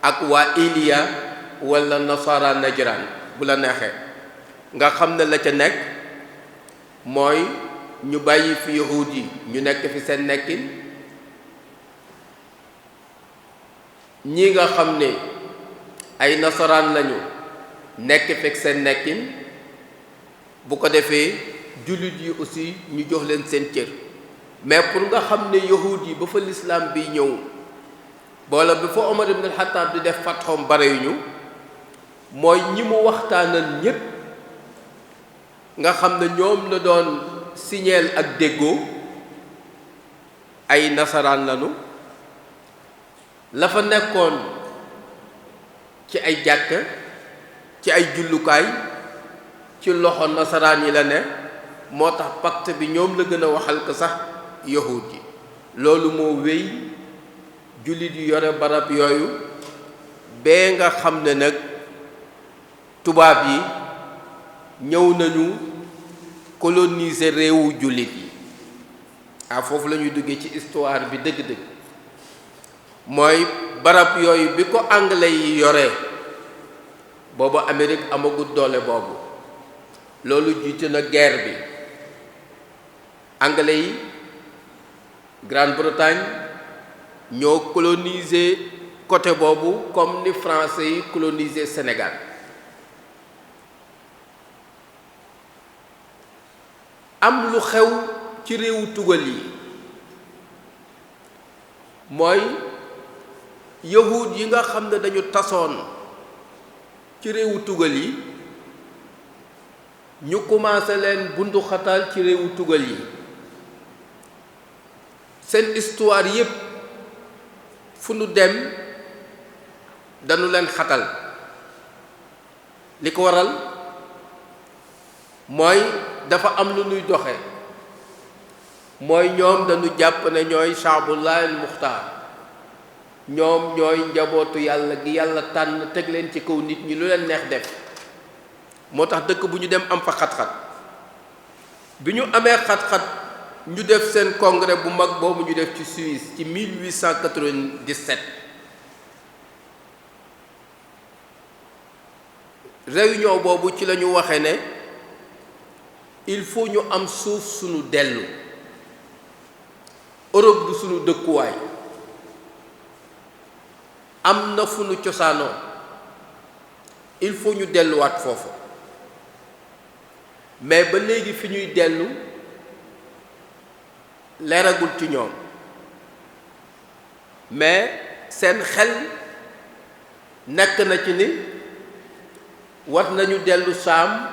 ak waa Iliya wala Nasara Najran bu la neexee nga xam ne la ca nekk mooy ñu bàyyi fi yahud yi ñu nekk fi seen nekkin ñi nga xam ne ay nasaraan lañu nekk fekk seen nekkin bu ko defee jullit yi aussi ñu jox leen seen cër mais pour nga xam ne yahud yi ba fa lislaam bi ñëw boola bi fa Omar ibn al-Khattab di def fatxom bare yu ñu mooy ñi mu waxtaanal ñépp nga xam ne ñoom la doon signeel ak déggoo ay nasaraan lañu la fa nekkoon ci ay jàkka ci ay jullukaay ci loxo nasaraan yi la ne moo tax pacte bi ñoom la gën a waxal ko sax yahud yi loolu moo wéy jullit yu yore barab yooyu bee nga xam ne nag tubaab yi ñëw nañu coloniser réewu jullit yi foofu la ñuy duggee ci histoire bi dëgg-dëgg mooy barab yooyu bi ko anglais yi yoree boobu Amérique amagut doole boobu loolu jiite na guerre bi anglais yi Grande-Bretagne ñoo coloniser côté boobu comme ni français yi coloniser Sénégal am lu xew ci réewu tugal yi mooy yahud yi nga xam ne dañu tasoon ci réewu tugal yi ñu commencé leen bunduxatal ci réewu tugal yi seen histoire yépp fu nu dem dañu leen xatal li ko waral mooy dafa am lu nuy doxe mooy ñoom dañu jàpp ne ñooy Shaabullah al Muxtaar ñoom ñooy njabootu yàlla gi yàlla tànn teg leen ci kaw nit ñi lu leen neex def moo tax dëkk bu ñu dem am fa xat-xat bi ñu amee xat-xat ñu def seen congrès bu mag boobu ñu def ci Suisse ci 1897 réunion boobu ci la ñu waxee ne il faut ñu am suuf suñu dellu Europe du suñu dëkkuwaay am na fu nu cosaanoo il faut ñu delluwaat foofu mais ba léegi fi ñuy dellu leeragul ci ñoom mais seen xel nekk na ci ni war nañu dellu saam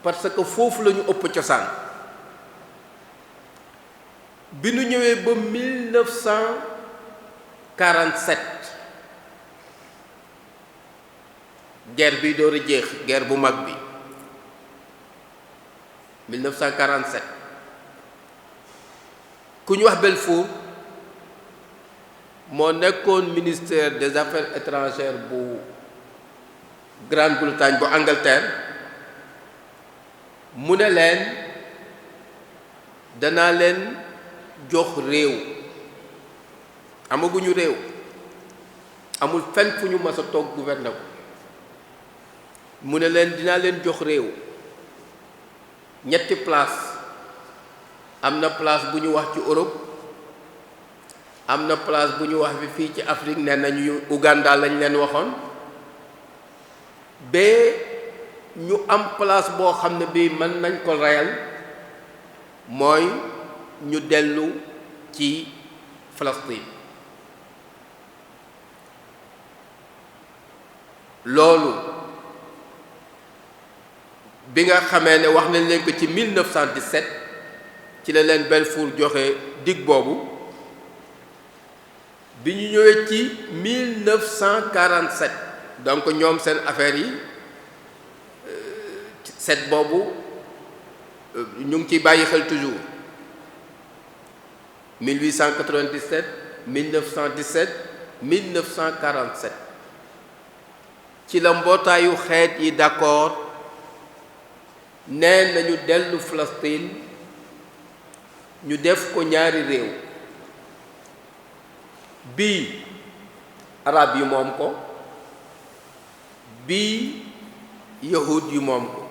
parce que foofu la ñu ëpp cosaan bi nu ñëwee ba 1947 guerre bi door a jeex guerre bu mag bi 1947 ku ñu wax Balfour moo nekkoon ministère des affaires étrangères bu Grande-Bretagne bu Angleterre mu ne leen danaa leen jox réew amaguñu réew amul fenn fu ñu mës a toog gouverner ko mu ne leen dinaa leen jox réew ñetti place am na place bu ñu wax ci Europe am na place bu ñu wax bi fii ci Afrique nee nañu Uganda lañ leen waxoon ba ñu am place boo xam ne bii mën nañ ko reyal mooy ñu dellu ci Palestine loolu bi nga xamee ne wax nañ leen ko ci 1917 ci la leen Balfour joxe dig boobu bi ñu ñëwee ci 1947 donc ñoom seen affaire yi set boobu ñu ngi ciy bàyyi xel toujours 1897 1917 1947 ci la mbootaayu xeet yi d'accord nee nañu dellu Palestine ñu def ko ñaari réew bii arab yi moom ko bii yahud yi moom ko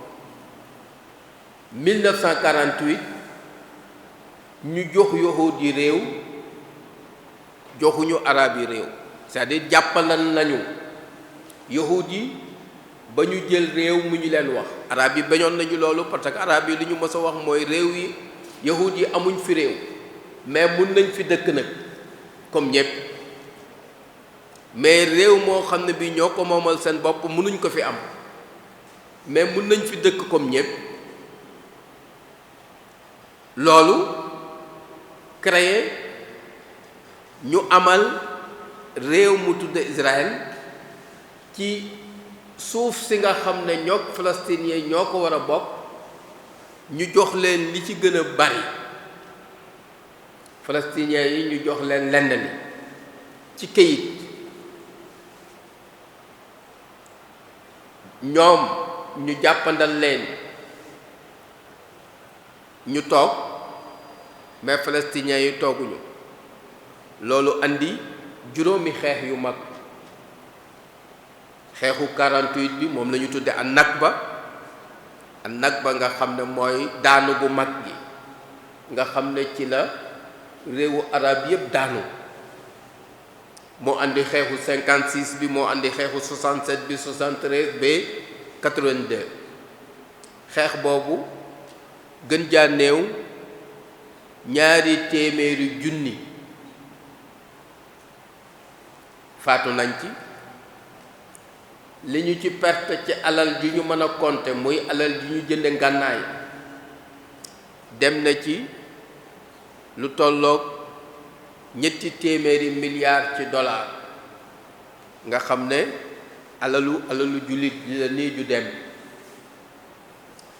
1948 ñu jox yahud yi réew joxuñu arab yi réew c'est-à-dire jàppalan nañu yahud yi ba ñu jël réew mu ñu leen wax arab yi bañoon nañu loolu parce que arab yi li ñu mës a wax mooy réew yi yahud yi amuñ fi réew mais mun nañ fi dëkk nag comme ñépp mais réew moo xam ne bi ñoo ko moomal seen bopp mënuñ ko fi am mais mun nañ fi dëkk comme ñépp loolu créé ñu amal réew mu tudde Israël ci suuf si nga xam ne ñoog palestiniens ñoo ko war a bokk ñu jox leen li ci gën a bari palestiniens yi ñu jox leen lenn li ci këyit ñoom ñu jàppandal leen ñu toog mais palestiniens yi tooguñu. loolu andi juróomi xeex yu mag xeexu 48 bi moom la ñu tudde an Nakba nga xam ne mooy daanu bu mag gi nga xam ne ci la réewu arab yépp daanu moo andi xeexu 56 bi moo andi xeexu 67 bi 73 ba 82 xeex boobu gën jaa néew 200 junni faatu nañ ci. li ñu ci perte ci alal ji ñu mën a compter muy alal ji ñu jënde ngànnaay dem na ci lu tolloog 300 milliards ci dollar nga xam ne alalu jullit la nii ju dem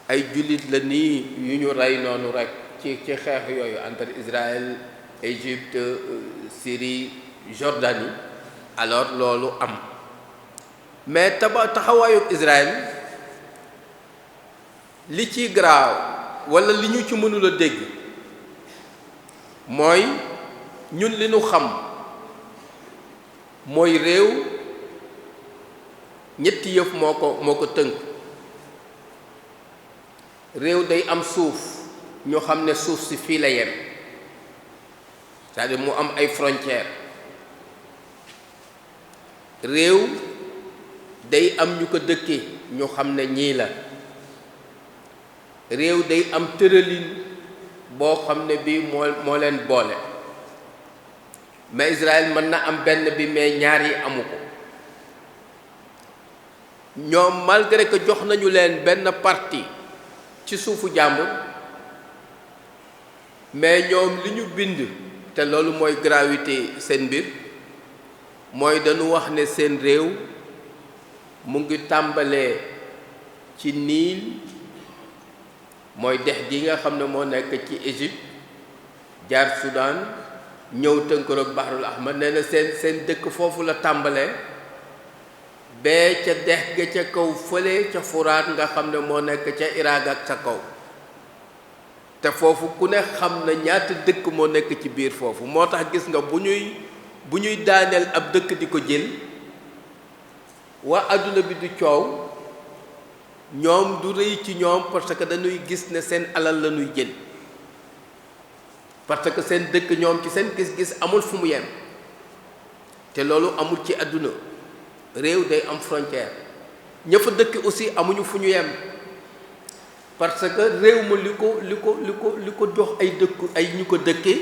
ay jullit la nii yu ñu rey noonu rek ci xeex yooyu entre Israël Égypte Syrie Jordanie alors loolu am mais taxawaayu Israël li ci garaaw walla li ñu ci mënul a dégg mooy ñun li ñu xam mooy réew ñetti yëf moo ko tënk réew day am suuf ñu xam ne suuf si fii la yem c'est-à-dire mu am ay frontières réew day am ñu ko dëkkee ñu xam ne ñii la réew day am tëralin boo xam ne bii moo leen boole mais Israël mën na am benn bi mais ñaar yi amu ko ñoom malgré que jox nañu leen benn partie ci suufu jàmbur mais ñoom li ñu bind te loolu mooy gravité seen mbir mooy dañu wax ne seen réew mu ngi tàmbalee ci Niil mooy dex gi nga xam ne moo nekk ci Égypte jaar Soudan ñëw tënkaroog Bahrul Ahmar nee na seen dëkk foofu la tàmbalee bee ca dex ga ca kaw fële ca Furaat nga xam ne moo nekk ca Irak ak ca kaw te foofu ku ne xam na ñaata dëkk moo nekk ci biir foofu moo tax gis nga bu ñuy daaneel ab dëkk di ko jël waa adduna bi du coow ñoom du rëy ci ñoom parce que dañuy gis ne seen alal la ñuy jël parce que seen dëkk ñoom ci seen gis-gis amul fu mu yem te loolu amul ci adduna réew day am frontière ña fa dëkk aussi amuñu fu ñu yem parce que réew ma li ko jox ay dëkku ay ñu ko dëkkee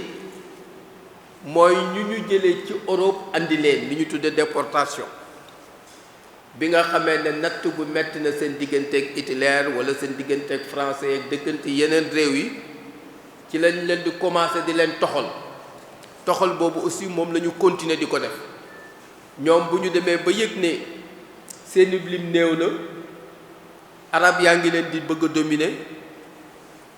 mooy ñu jëlee ci Europe andi leen li ñu tudde déportation bi nga xamee ne natt bu metti na seen digganteeg Hitler wala seen digganteeg français ak dëkkante yeneen réew yi ci lañ leen di commencer di leen toxal boobu aussi moom la ñu continuer di ko def ñoom bu ñu demee ba yëg ne seen lim néew na arab yaa ngi leen di bëgg a dominer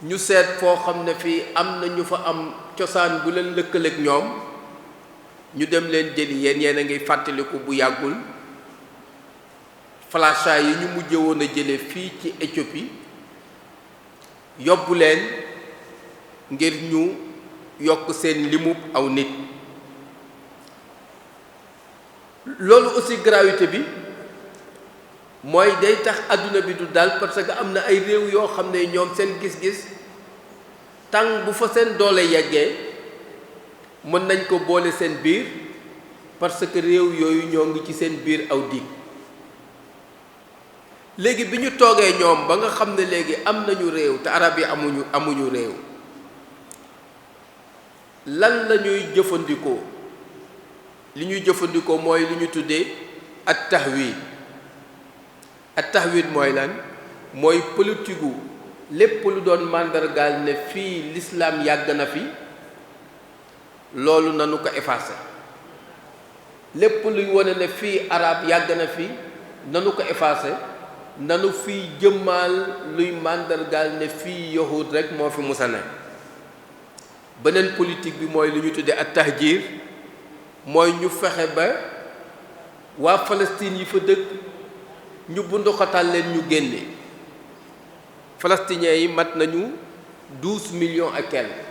ñu seet foo xam ne fii am na ñu fa am cosaan bu leen lëkkaleeg ñoom ñu dem leen jëli yéen a ngi fàttaliku bu yàggul flasha yi ñu mujje woon a jële fii ci Éthiopie yóbbu leen ngir ñu yokk seen limub aw nit loolu aussi gravité bi mooy day tax adduna bi du dal parce que am na ay réew yoo xam ne ñoom seen gis-gis tàng bu fa seen doole yeggee mën nañ ko boole seen biir parce que réew yooyu ñoo ngi ci seen biir aw dig léegi bi ñu toogee ñoom ba nga xam ne léegi am nañu réew te arab yi amuñu réew lan la ñuy jëfandikoo li ñuy jëfandikoo mooy li ñu tuddee at-tahwid mooy lan mooy politique gu lépp lu doon màndargaal ne fii l'islam yàgg na fi loolu nanu ko effacer lépp luy wone ne fii arab yàgg na fi nanu ko effacé nanu fii jëmmaal luy màndargaal ne fii yahud rek moo fi musa ne. beneen politique bi mooy lu ñu tuddee at tahjir mooy ñu fexe ba waa Palestine yi fa dëkk ñu bunduxatal leen ñu génne. palestiniens yi mat nañu 12 millions ak quelques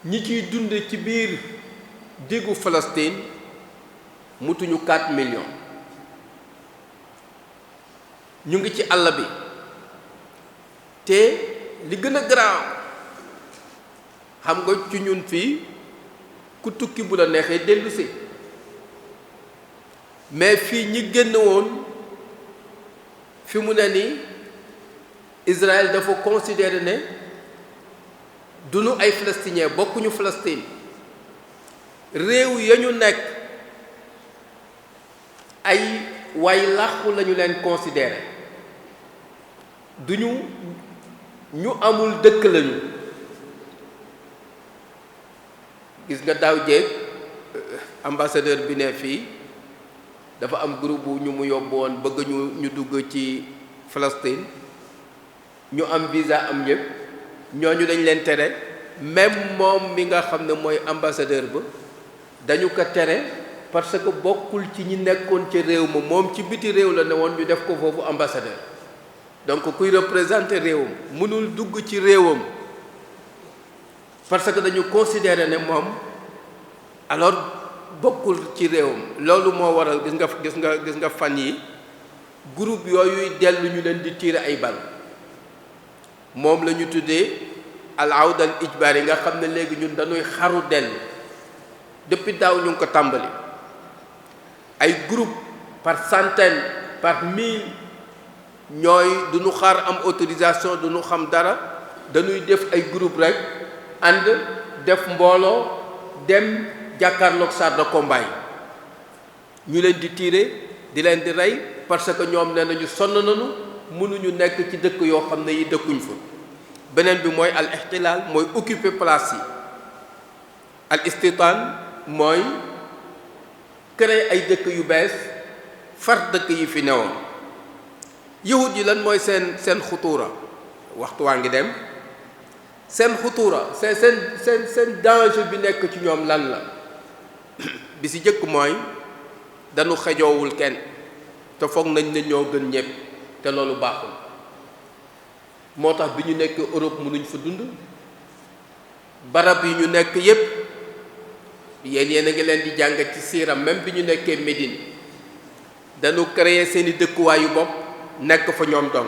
ñi ciy dund ci biir diggu Palestine mutuñu 4 millions. ñu ngi ci àll bi te li gën a garaaw xam nga ci ñun fii ku tukki bu la neexee dellu si mais fii ñi génn woon fi mu ne nii Israël dafa considérer ne duñu ay palestiniens bokkuñu Palestine réew ya ñu nekk ay way làqu lañu leen considérer duñu ñu amul dëkk lañu. gis nga daaw jéeg ambassadeur bi ne fii dafa am groupe bu ñu mu yóbbu woon bëgg ñu dugg ci Palestine ñu am visa am ñëpp ñooñu dañ leen tere même moom mi nga xam ne mooy ambassadeur ba dañu ko tere parce que bokkul ci ñi nekkoon ci réew ma moom ci biti réew la ne woon ñu def ko foofu ambassadeur. donc kuy représenter réewam mënul dugg ci réewam parce que dañu considérer ne moom alors bokkul ci réewam. loolu moo waral gis nga fan yi groupe yooyu dellu ñu leen di tirer ay bal moom la ñu tuddee al awda al ijbaar yi nga xam ne léegi ñun dañuy xaru dellu depuis daaw ñu ngi ko tàmbali ay groupe par centaine par mille ñooy duñu xaar am autorisation duñu xam dara dañuy def ay groupe rek ànd def mbooloo dem jàkkaarloog char de combat yi ñu leen di tirer di leen di rey parce que ñoom nee nañu sonn nañu mënuñu nekk ci dëkk yoo xam ne yi dëkkuñ fa. beneen bi mooy al ixtilaal mooy occuper place yi. al istitaan mooy créer ay dëkk yu bees far dëkk yi fi newoon. yahud yi lan mooy seen xutuura waxtu waa ngi dem seen xutuura seen danger bi nekk ci ñoom lan la bi ci jëkk mooy dañu xejoowul kenn te foog nañ ne ñoo gën ñépp te loolu baaxul. moo tax bi ñu nekk Europe mënuñ fa dund barab yi ñu nekk yépp yéen a ngi leen di jàng ci siiram même bi ñu nekkee Médine dañu créer seeni dëkkuwaayu bopp nekk fa ñoom donc.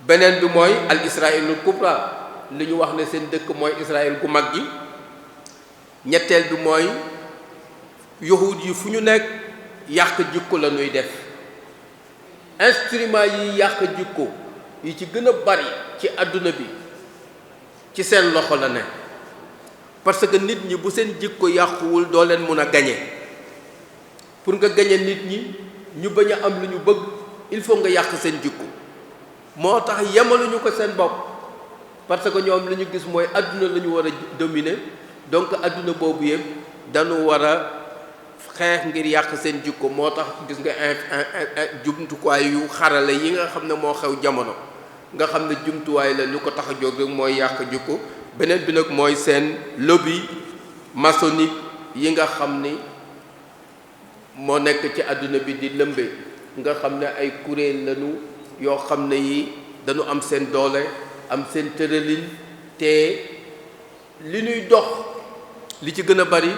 beneen bi mooy al israilul kubra li ñu wax ne seen dëkk mooy Israël gu mag gi. ñetteel bi mooy yahud yi fu ñu nekk yàq jikko la ñuy def instrument yi yàq jikko yi ci gën a bari ci àdduna bi ci seen loxo la ne parce que nit ñi bu seen jikko yàquwul doo leen mun a gañe. pour nga gañe nit ñi ñu bañ a am lu ñu bëgg il faut nga yàq seen jikko. moo tax yemaluñu ko seen bopp parce que ñoom li ñu gis mooy àdduna la ñu war a dominer donc àdduna boobu yëpp dañu war a xeex ngir yàq seen jikko. moo tax gis nga jumtuwaay yu xarale yi nga xam ne moo xew jamono nga xam ne jumtuwaay la lu ko tax a jóg rek mooy yàq jikko. beneen bi nag mooy seen lobby maçonnique yi nga xam ni moo nekk ci àdduna bi di lëmbe nga xam ne ay kuréel lañu yoo xam ne yi dañu am seen doole am seen tëralin te li ñuy dox li ci gën a bari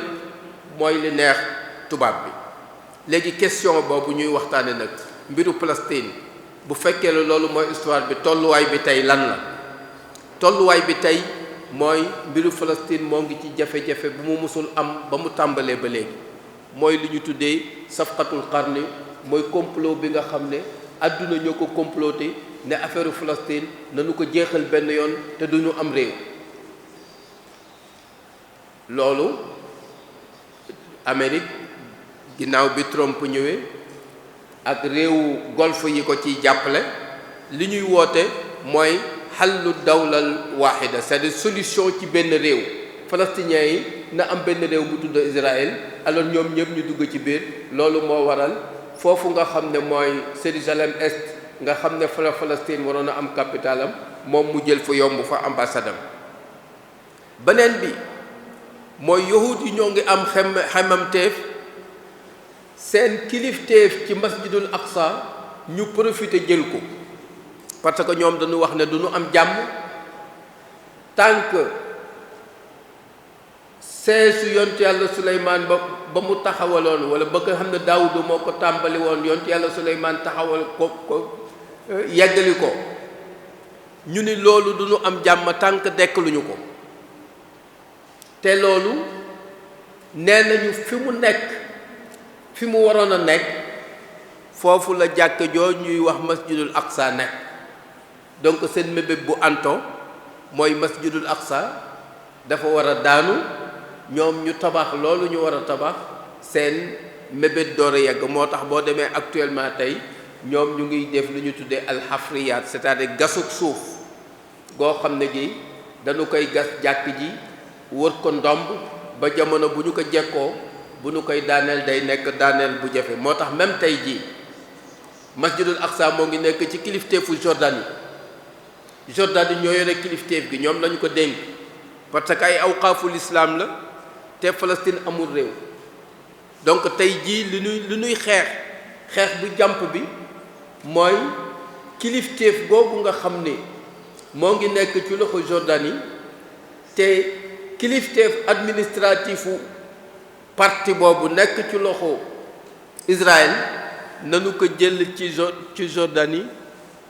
mooy li neex tubaab bi. léegi question boobu ñuy waxtaane nag mbiru Palestine bu fekkee la loolu mooy histoire bi tolluwaay bi tey lan la. tolluwaay bi tey mooy mbiru Palestine moo ngi ci jafe-jafe bu mu mësul am ba mu tàmbalee ba léegi mooy li ñu tuddee safqatul qarni mooy complot bi nga xam ne àdduna ñoo ko comploté ne affaire Palestine nañu ko jeexal benn yoon te duñu am réew. loolu Amérique ginnaaw bi Trump ñëwee ak réewu golfe yi ko ciy jàppale li ñuy woote mooy xallu dawlal waaxida c'est-à-dire solution ci benn réew. palestiniens yi na am benn réew bu tudd Israël alors ñoom ñëpp ñu dugg ci biir. loolu moo waral foofu nga xam ne mooy Jérusalem Est nga xam ne fa la Palestine waroon a am capitalam moom mu jël fa yomb fa ambassade am. beneen bi mooy yahud yi ñoo ngi am xemamteef seen kilifteef ci masjidul aqsa ñu profité jël ko parce que ñoom dañu wax ne duñu am jàmm tant que seesu yontu yàlla Suleymaan ba mu taxawaloon wala ba nga xam ne Daawuda moo ko tàmbali woon yontu yàlla Suleymaan taxawal ko yeggali ko ñu ni loolu duñu am jàmm tant que dekkaluñu ko te loolu nee nañu fi mu nekk fi mu waroon a nekk foofu la jàkk joo ñuy wax masjidul aqsa nekk donc seen mébét bu anto mooy masjidul aqsa dafa war a daanu ñoom ñu tabax loolu ñu war a tabax seen mébét door a yegg moo tax boo demee actuellement tey ñoom ñu ngi def lu ñu tuddee alxafriyaat c'est-à-dire gasuk suuf goo xam ne gi dañu koy gas jàkk ji wër ko ndomb ba jamono bu ñu ko jekkoo bu ñu koy daaneel day nekk daaneel bu jafe moo tax même tey jii masjidul aqsa moo ngi nekk ci kilifteefu Jordanie ñoo yore kilifteef gi ñoom lañu ko dénk parce que ay awqaaful islam la te Palestine amul réew donc tey jii li ñuy xeex bu jàmp bi mooy kilifteef googu nga xam ne moo ngi nekk ci loxo Jordanie te kilifteef administratifu parti boobu nekk ci loxo Israël nanu ko jël ci Jordanie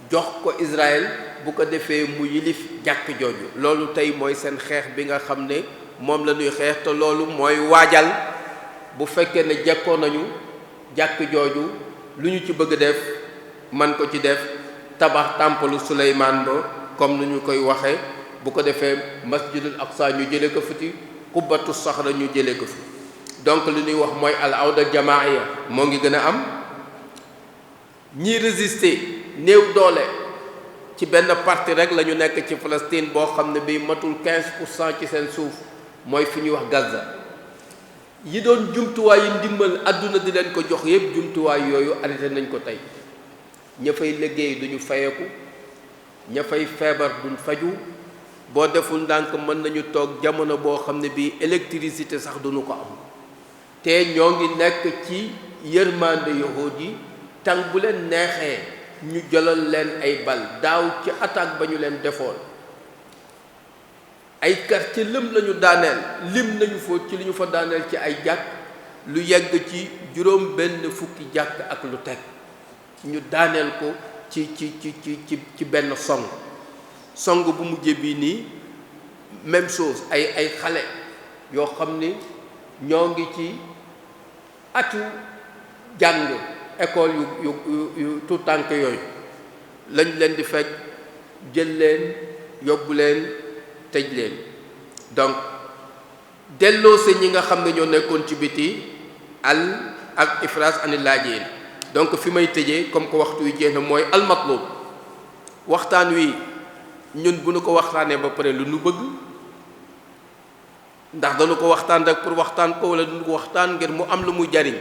jox ko Israël bu ko defee mu yilif jàkk jooju loolu tey mooy seen xeex bi nga xam ne moom la ñuy xeex te loolu mooy waajal bu fekkee ne jekkoo nañu jàkk jooju lu ñu ci bëgg def man ko ci def tabax tàmpalu Suleymaan ba comme nu ñu koy waxee bu ko defee masjidul aqsa ñu jëlee ko fi kubbatu saxra ñu jëlee ko fi donc li ñuy wax mooy al awda jamaaya moo ngi gën a am ñi résister néew doole ci benn parti rek la ñu nekk ci Palestine boo xam ne bii matul 15% ci seen suuf mooy fi ñuy wax Gaza yi doon jumtuwaay yi ndimbal àdduna di leen ko jox yépp jumtuwaay yooyu arrêté nañ ko tey ña fay liggéey duñu fayeku ña fay feebar duñ faju boo deful ndànk mën nañu toog jamono boo xam ne bii électricité sax duñu ko am te ñoo ngi nekk ci yërmande yahud yi tàng bu leen neexee ñu jëlal leen ay bal daaw ci attaque ba ñu leen defoon ay quartier lëm lañu daaneel lim nañu fa ci li ñu fa daaneel ci ay jàkk lu yegg ci juróom benn fukki jàkk ak lu teg ñu daaneel ko ci benn song bu mujj bi nii même chose ay xale yoo xam ni ñoo ngi ci atu jàng école yu tout tànk yooyu lañ leen di fekk jël leen yóbbu leen tëj leen donc delloo sa ñi nga xam ne ñoo nekkoon ci biti ak ifras anil laajeen donc fi may tëjee comme que waxtu wi jeex na mooy almatlub waxtaan wi ñun bu nu ko waxtaanee ba pare lu nu bëgg ndax dañu ko waxtaan rek pour waxtaan ko wala duñu ko waxtaan ngir mu am lu muy jariñ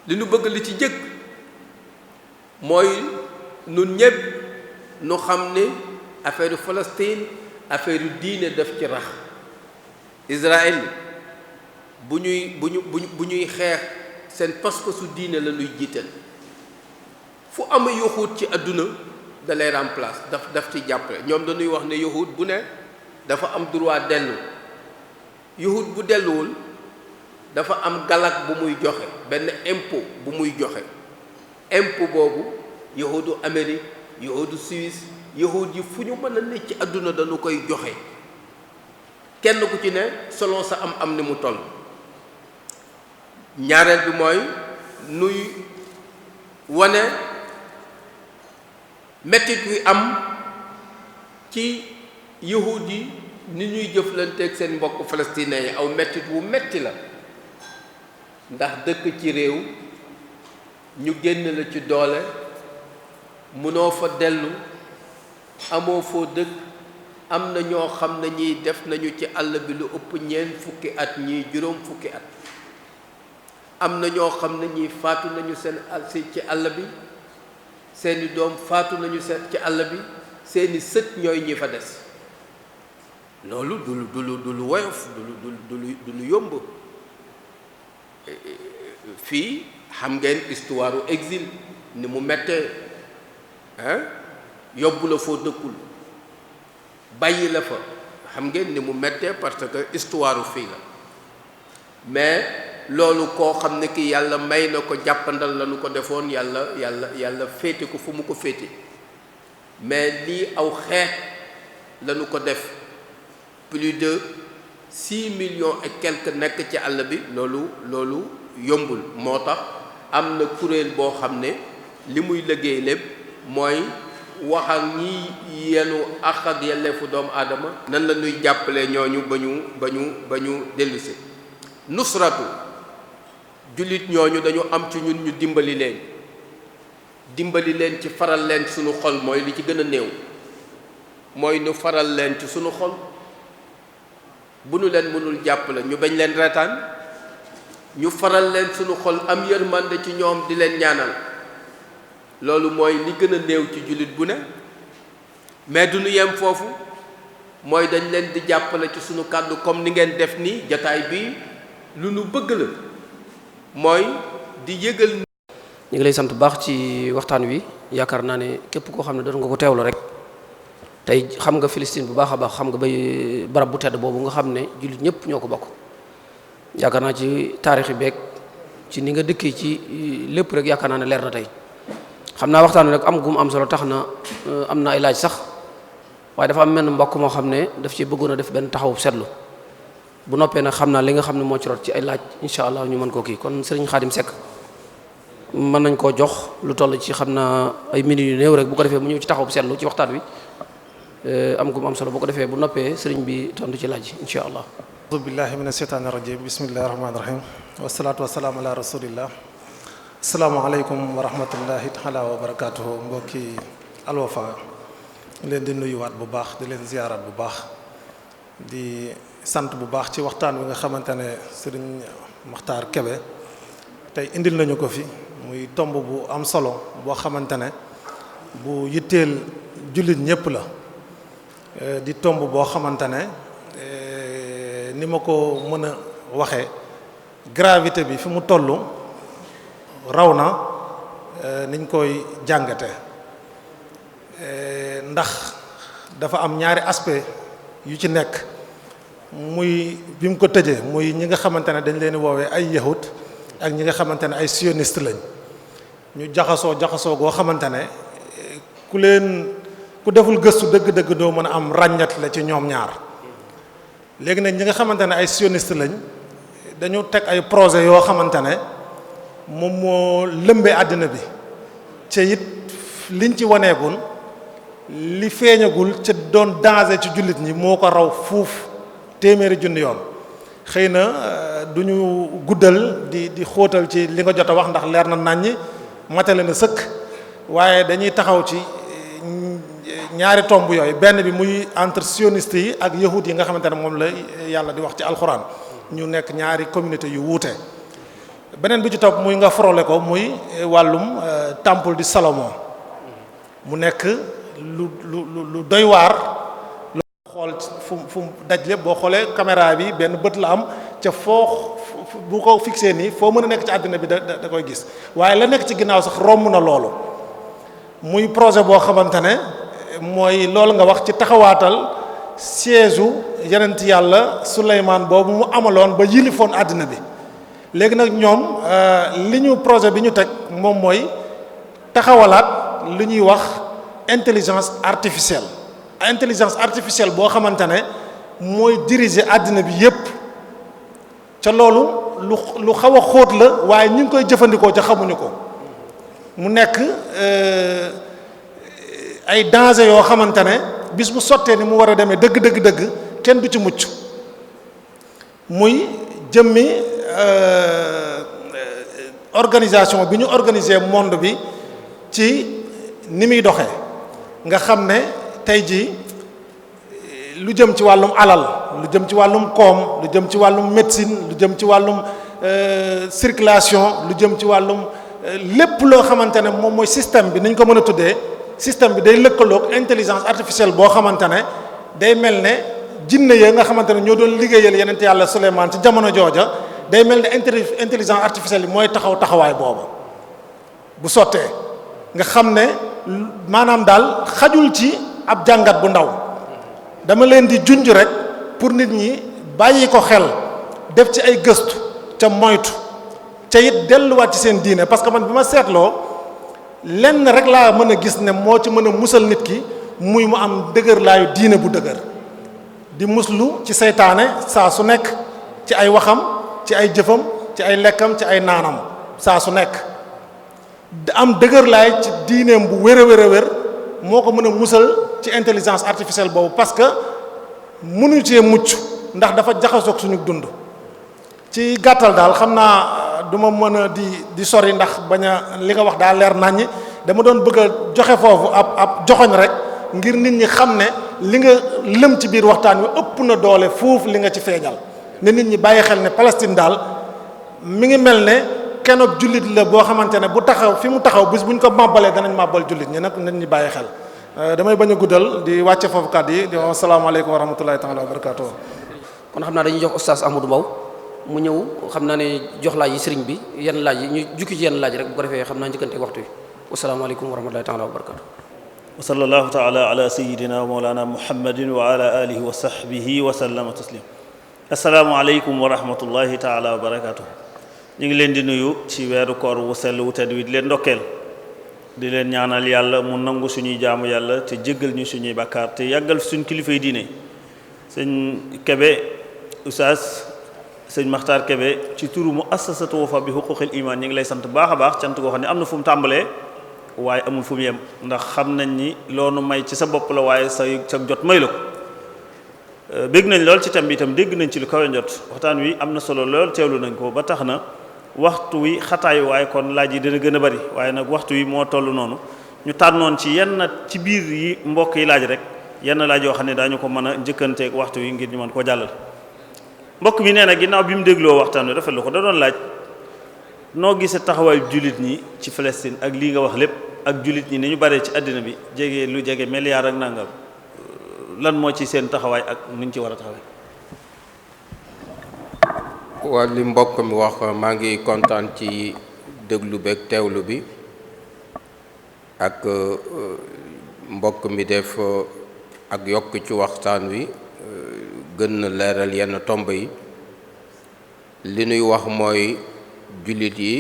li nu bëgg li ci jëkk mooy nun ñépp nu xam ne affaire Palestine affaire diine daf ci rax Israël bu ñuy xeex seen pas-pasu diine la ñuy jiital fu am yahud ci àdduna da lay remplace daf ci jàppale ñoom dañuy wax ne yahud bu ne dafa am droit dellu yahud bu delluwul dafa am galak bu muy joxe benn impôt bu muy joxe impôt boobu yahudu Amérique yahudu Suisse yahud yi fu ñu mën a ne ci àdduna dañu koy joxe kenn ku ci ne selon sa am ni mu toll ñaareel bi mooy nuy wane mettit wi am ci yahud yi ni ñuy jëflanteeg seen mbokk palestinien yi aw mettit wu metti la ndax dëkk ci réew ñu génn la ci doole mënoo fa dellu amoo foo dëkk am na ñoo xam ne ñii def nañu ci àll bi lu ëpp ñeent fukki at ñii juróom fukki at am na ñoo xam ne ñii faatu nañu ci àll bi seeni doom faatu nañu ci àll bi seeni sët ñooy ñi fa des loolu du lu woyof du lu yomb fii xam ngeen histoire u exil ni mu mettee yóbbu la foo dëkkul bàyyi la fa xam ngeen ni mu mettee parce que histoire fii la mais loolu koo xam ne ki yàlla may na ko jàppandal la nu ko defoon yàlla féete ko fu mu ko féete mais lii aw xeex la nu ko def plus de 6 millions et quelques nekk ci àll bi loolu yombul moo tax am na kuréel boo xam ne li muy liggéey lépp mooy wax ak ñi yenu àq ak yelleefu doomu aadama nan la ñuy jàppale ñooñu ba ñu dellusi nusratu jullit ñooñu dañu am ci ñun ñu dimbali leen ci faral leen suñu xol mooy li ci gën a néew mooy nu faral leen ci suñu xol bu nu leen mënul jàppale ñu bañ leen reetaan ñu faral leen suñu xol am yërmande ci ñoom di leen ñaanal loolu mooy li gën a néew ci jullit bu ne mais du ñu yem foofu mooy dañ leen di jàppale ci suñu kàddu comme ni ngeen def ni jataay bi lu nu bëgg la mooy di yëgal. ñu ngi lay sant bu baax ci waxtaan wi yaakaar naa ne képp koo xam ne doon nga ko teewlu rek tey xam nga Palestine bu baax a baax xam nga bay barab bu tedd boobu nga xam ne jullit ñëpp ñoo ko bokk yaakaar naa ci taarixi beeg ci ni nga dëkkee ci lépp rek yaakaar naa ne leer na tey xam naa waxtaan wi nag am gum am solo tax na am na ay laaj sax waaye dafa am menn mbokk moo xam ne daf ci bëggoon a def benn taxawu seetlu bu noppee nag xam naa li nga xam ne moo ci rot ci ay laaj incha allah ñu mën koo kii kon Serigne Khadim Seck mën nañ koo jox lu toll ci xam naa ay minutes yu néew rek bu ko defee mu ñëw ci taxawu seetlu ci waxtaan wi am gum am solo bu ko defee bu noppee Serigne bi tontu ci laaj incha allah. a'uuzu billahi mina shaytaani rajim bismillahi rahmaani rahim wasalaatu wasalaamu ala rasulillah asalaamaaleykum wa rahmatullahi taala wa barakatuhu mbokki Al Wafa leen di nuyuwaat bu baax di leen ziyaaraat bu baax di sant bu baax ci waxtaan wi nga xamante ne Serigne Makhtar Kébé tey indil nañu ko fi muy tomb bu am solo boo xamante ne bu yitteel jullit ñépp la di tomb boo xamante ne ni ma ko mën a waxee gravité bi fi mu toll raw na niñ koy jàngate ndax dafa am ñaari aspect yu ci nekk muy bi mu ko tëjee muy ñi nga xamante ne dañ leen woowee ay yahud ak ñi nga xamante ne ay sioniste lañ ñu jaxasoo goo xamante ne ku deful gëstu dëgg-dëgg doo mën a am ràññat la ci ñoom ñaar léegi nag ñi nga xamante ne ay sioniste lañ dañu teg ay projet yoo xamante ne moom moo lëmbee àddina bi ca it liñ ci waneegul li feeñagul ca doon danger ci jullit ñi moo ko raw fuuf téeméeri junni yoon xëy na du ñu guddal di xóotal ci li nga jot a wax ndax leer na naññi matale na sëkk waaye dañuy taxaw ci ñaari tomb yooyu benn bi muy entre sioniste yi ak yahud yi nga xamante ne moom la yàlla di wax ci alxuraan ñu nekk ñaari communauté yu wuute beneen bi ci topp muy nga frôlé ko muy wàllum temple di Salomon mu nekk lu doy waar lu xool fu daj lépp boo xoolee caméra bi benn bët la am ca foo bu ko fixé nii foo mën a nekk ci àddina bi da koy gis waaye la nekk ci ginnaaw sax romb na loolu muy projet boo xamante ne mooy loolu nga wax ci taxawaatal siège u yonent yàlla Suleymaan boobu mu amaloon ba yilifoon àddina bi léegi nag ñoom li ñu projet bi ñu teg moom mooy taxawalaat li ñuy wax intelligence artificielle boo xamante ne mooy diriger àddina bi yépp ca loolu lu xaw a xóot la waaye ñu ngi koy jëfandikoo ca xamuñu ko mu nekk ay danger yoo xamante ne bis bu sottee ni mu war a demee dëgg kenn du ci mucc muy jëmmi organisation bi ñu organiser monde bi ci ni muy doxee nga xam ne tey jii lu jëm ci wàllum alal lu jëm ci wàllum koom lu jëm ci wàllum médecine lu jëm ci wàllum circulation lu jëm ci wàllum lépp loo xamante ne moom mooy système bi ni ñu ko mën a tuddee système bi day lëkkaloog intelligence artificielle boo xamante ne day mel ne jinne ya nga xamante ne ñoo doon liggéeyal yeneen yàlla Suleymaan ci jamono jooja day mel ne intelligence artificielle yi mooy taxawaay booba bu sottee nga xam ne maanaam daal xajul ci ab jàngat bu ndaw dama leen di junj rek pour nit ñi bàyyi ko xel def ci ay gëstu ca moytu ca it delluwaat ci seen diine parce que man bi ma seetloo lenn rek laa mën a gis ne moo ci mën a musal nit ki muy mu am dëgër laayu diine bu dëgër di muslu ci seytaane saa su nekk ci ay waxam ci ay jëfam ci ay lekkam ci ay naanam saa su nekk am dëgër laay ci diineem bu wér a wér a wér moo ko mën a musal ci intelligence artificielle boobu parce que mënu cee mucc ndax dafa jaxasoog suñu dund ci gàttal daal xam naa du ma mën a di sori ndax bañ a li nga wax daal leer naññi dama doon bëgg a joxe foofu ab joxoñ rek ngir nit ñi xam ne li nga lëm ci biir waxtaan wi ëpp na doole foofu li nga ci feeñal ne nit ñi bàyyi xel ne Palestine daal mi ngi mel ne kenoog jullit la boo xamante ne bu taxaw fi mu taxaw bis bu ñu ko màbbalee danañ màbbal jullit ñi nag nit ñi bàyyi xel damay bañ a guddal di wàcce foofu kàddu yi di wax asalaamaaleykum wa rahmatullahi taala wa barakatuh. kon xam naa dañuy jox oustaz Ahmadou Mbow mu ñëw xam naa ne jox laaj yi sëriñ bi yenn laaj yi ñu jukki ci yenn laaj rek bu ko defee xam naa njëkkante waxtu yi asalaamaaleykum wa rahmatullahi taala wa barakatuh. wa sallallahu taala ala sayidina wa mawlana muhammadin wa ala alihi wa sahbihi wa sallama taslim. asalaamaaleykum wa rahmatullahi taala wa barakatuh. ñu ngi leen di nuyu ci weeru koor wu sell wu tedd wi di leen ndokkeel di leen ñaanal yàlla mu nangu suñuy jaamu yàlla te jéggal ñu suñuy bàkkaar te yàggal suñ kilifay diine sëñ Kebe oustaz sëñ Maxtaar Kebe ci turu mu assasatu Wafa bi xuquqil iman ñi ngi lay sant baax a baax cant goo xam ne am na fu mu tàmbalee waaye amul fu mu yem ndax xam nañ ni loonu may ci sa bopp la waaye sa jot may la ko bégg nañ lool ci thème bi itam dégg nañ ci lu kawe njot waxtaan wi am na solo lool teewlu nañ ko ba tax na waxtu wi xataayu waaye kon laaj yi dina gën a bari waaye nag waxtu wi moo toll noonu ñu tànnoon ci yenn ci biir yi mbokk yi laaj rek yenn laaj yoo xam ne daañu ko mën a njëkkanteeg waxtu wi ngir ñu mën koo jàllal mbokk mi nee na ginnaaw bi mu dégloo waxtaan wi rafetlu ko da doon laaj noo gisee taxawaayu jullit ñi ci Palestine ak lii nga wax lépp ak jullit ñi ni ñu baree ci àddina bi jege lu jege milliard ak nangam lan moo ci seen taxawaay ak nuñ ci war a taxawee. waa li mbokk mi wax maa ngi kontaan ci déglu beeg teewlu bi ak mbokk mi def ak yokk ci waxtaan wi gën na leeral yenn tomb yi li nuy wax mooy jullit yi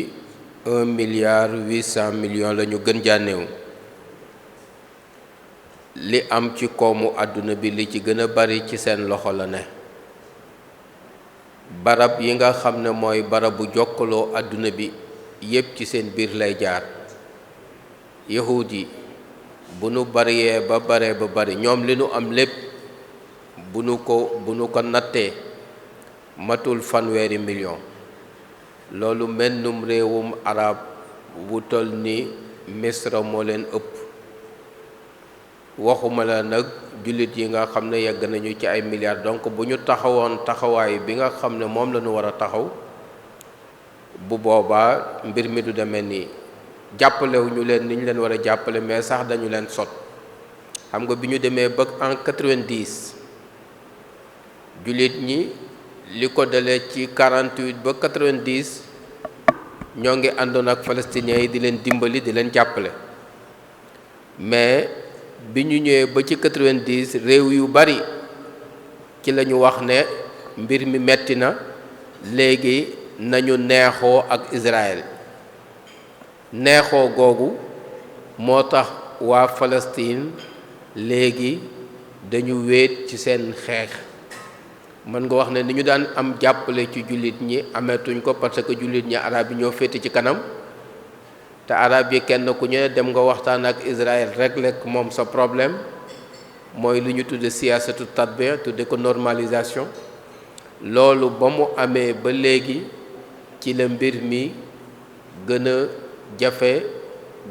1,8 milliard la ñu gën jànneew li am ci koomu àdduna bi li ci gën a bari ci seen loxo la ne barab yi nga xam ne mooy barabu jokkaloo àdduna bi yépp ci seen biir lay jaar yahud yi bu nu bariyee ba bari ñoom li nu am lépp bu nu ko nattee matul 1 million loolu mennum réewum arab bu toll ni Misra moo leen ëpp waxuma la nag jullit yi nga xam ne yegg nañu ci ay milliards donc bu ñu taxawoon taxawaay bi nga xam ne moom la ñu war a taxaw bu boobaa mbir mi du demee nii jàppalewuñu leen ni ñu leen war a jàppale mais sax dañu leen sot xam nga bi ñu demee ba en 90 jullit ñi li ko dalee ci 48 ba 90 ñoo ngi àndoon ak palestiniens yi di leen dimbali di leen jàppale mais bi ñu ñëwee ba ci 90 réew yu bari ci la ñu wax ne mbir mi metti na léegi nañu neexoo ak Israël neexoo googu moo tax waa Palestine léegi dañu wéet ci seen xeex mën nga wax ne ni ñu daan am jàppale ci jullit ñi ameetuñ ko parce que jullit ñi arab yi ñoo féete ci kanam te arab yi kenn ku ñu ne dem nga waxtaan ak Israël régler moom sa problème mooy lu ñu tudde siyaasatu tatbiya tudde ko normalisation loolu ba mu amee ba léegi ci la mbir mi gën a jafe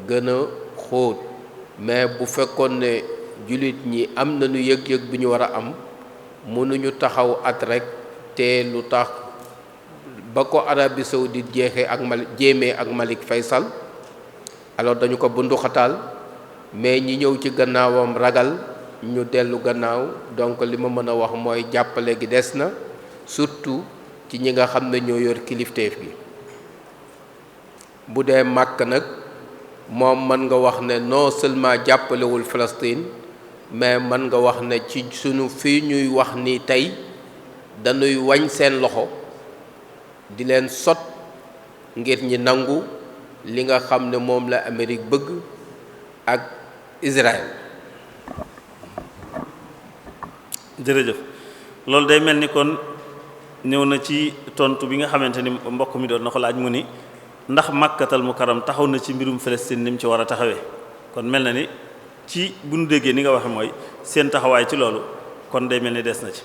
gën a xóot mais bu fekkoon ne jullit ñi am nañu yëg-yëg bi ñu war a am mënuñu taxaw at rek te lu tax ba ko Arabie Saoudite jéemee ak Malik Faysal alors dañu ko bunduxataal mais ñi ñëw ci gannaawam ragal ñu dellu gannaaw. donc li ma mën a wax mooy jàppale gi des na surtout ci ñi nga xam ne ñoo yor kilifteef gi. bu dee Màkk nag moom mën nga wax ne non seulement jàppalewul Palestine mais mën nga wax ne ci sunu fii ñuy wax ni tey dañuy wañ seen loxo di leen sot ngir ñi nangu li nga xam ne moom la Amérique bëgg ak Israël. jërëjëf loolu day mel ni kon ñëw na ci tontu bi nga xamante ni mbokk mi doon na ko laaj mu ni ndax Makkatal Mukarram taxaw na ci mbirum Palestine ni mu ci war a taxawee. kon mel na ni ci bu nu déggee ni nga waxe mooy seen taxawaay ci loolu kon day mel ni des na ci.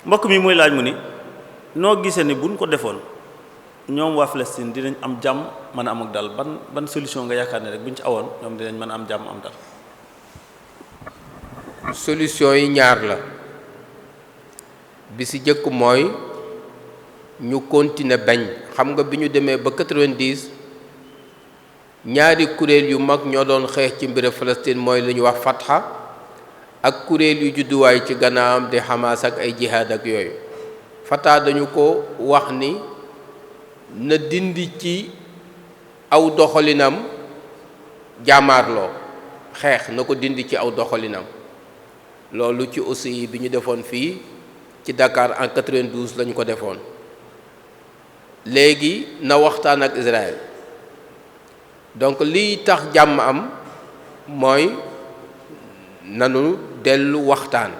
mbokk mi muy laaj mu ni noo gisee ni buñ ko defoon ñoom waa Palestine dinañ am jàmm mën a am ak dal ban solution nga yaakaar ne rek buñ ci awoon ñoom dinañ mën a am jàmm am dal. solution yi ñaar la bi ci jëkk mooy ñu continuer bañ. xam nga bi ñu demee ba 90 ñaari kuréel yu mag ñoo doon xeex ci mbir Palestine mooy lu ñu wax Fatha ak kuréel yu judduwaay ci gannaawam di Hamas ak ay jihaad ak yooyu. Fatha dañu ko wax ni na dindi ci aw doxalinam jaamaarloo xeex na ko dindi ci aw doxalinam. loolu ci aussi bi ñu defoon fii ci Dakar en 92 lañu ko defoon. léegi na waxtaan ak Israël. donc liy tax jàmm am mooy nanu dellu waxtaan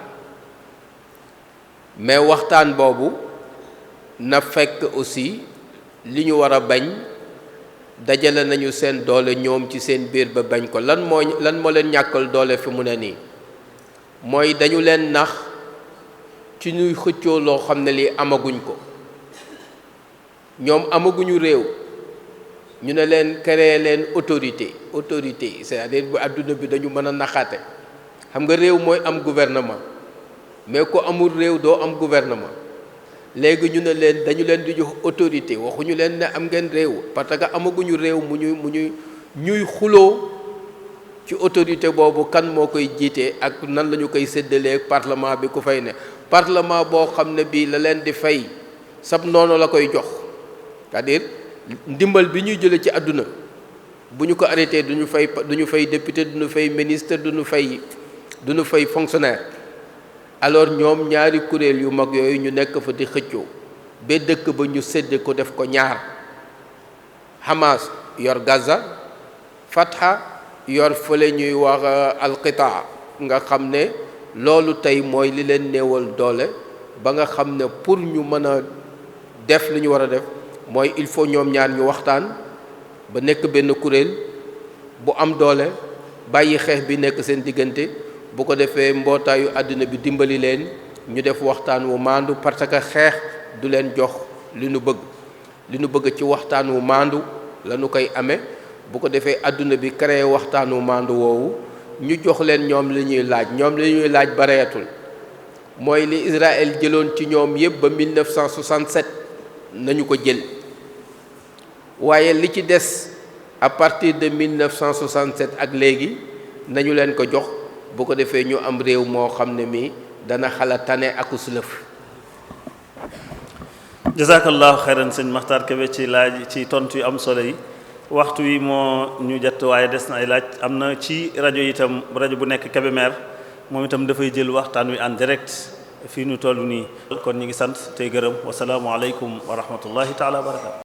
mais waxtaan boobu na fekk aussi li ñu war a bañ dajale nañu seen doole ñoom ci seen biir ba bañ ko. lan moo leen ñàkkal doole fi mu ne nii mooy dañu leen nax ci ñuy xëccoo loo xam ne lii amaguñ ko. ñoom amaguñu réew ñu ne leen créer leen autorité c'est-à-dire bu àdduna bi dañu mën a naxaate. xam nga réew mooy am gouvernement mais ku amul réew doo am gouvernement. léegi ñu ne leen dañu leen di jox autorité waxuñu leen ne am ngeen réew parce que amaguñu réew ñuy xuloo ci autorité boobu kan moo koy jiite ak nan la ñu koy séddalee parlement bi ku fay ne. parlement boo xam ne bii la leen di fay sab noonu la koy jox. c'est-à-dire ndimbal bi ñuy jële ci àdduna bu ñu ko arrêté duñu fay député duñu fay ministre duñu fay fonctionnaire. alors ñoom ñaari kuréel yu mag yooyu ñu nekk fa di xëccoo ba dëkk ba ñu sédd ko def ko ñaar. Hamas yor Gaza, Fatha yor fële ñuy wax alqitaa nga xam ne loolu tey mooy li leen néewal doole ba nga xam ne pour ñu mën a def li ñu war a def mooy il faut ñoom ñaar ñu waxtaan ba nekk benn kuréel bu am doole bàyyi xeex bi nekk seen diggante. bu ko defee mbootaayu àdduna bi dimbali leen ñu def waxtaan wu maandu parce que xeex du leen jox li nu bëgg ci waxtaan wu maandu la nu koy amee. bu ko defee àdduna bi créé waxtaan wu maandu woowu ñu jox leen ñoom li ñuy laaj bareetul mooy li Israël jëloon ci ñoom yépp ba 1967 nañu ko jël waaye li ci des à partir de 1967 ak léegi nañu leen ko jox. bu ko defee ñu am réew moo xam ne mi dana xala tane ak uslëf. jazakallahu xayran sëñ Makhtar Kébé ci laaj ci tontu yu am solo yi. waxtu wi moo ñu jot waaye des na ay laaj am na ci rajo itam rajo bu nekk Kébémer moom itam dafay jël waxtaan wi en direct fii ñu toll nii. kon ñu ngi sant tey gërëm wasalaamualeykum wa rahmatullahi taala wa barakatu.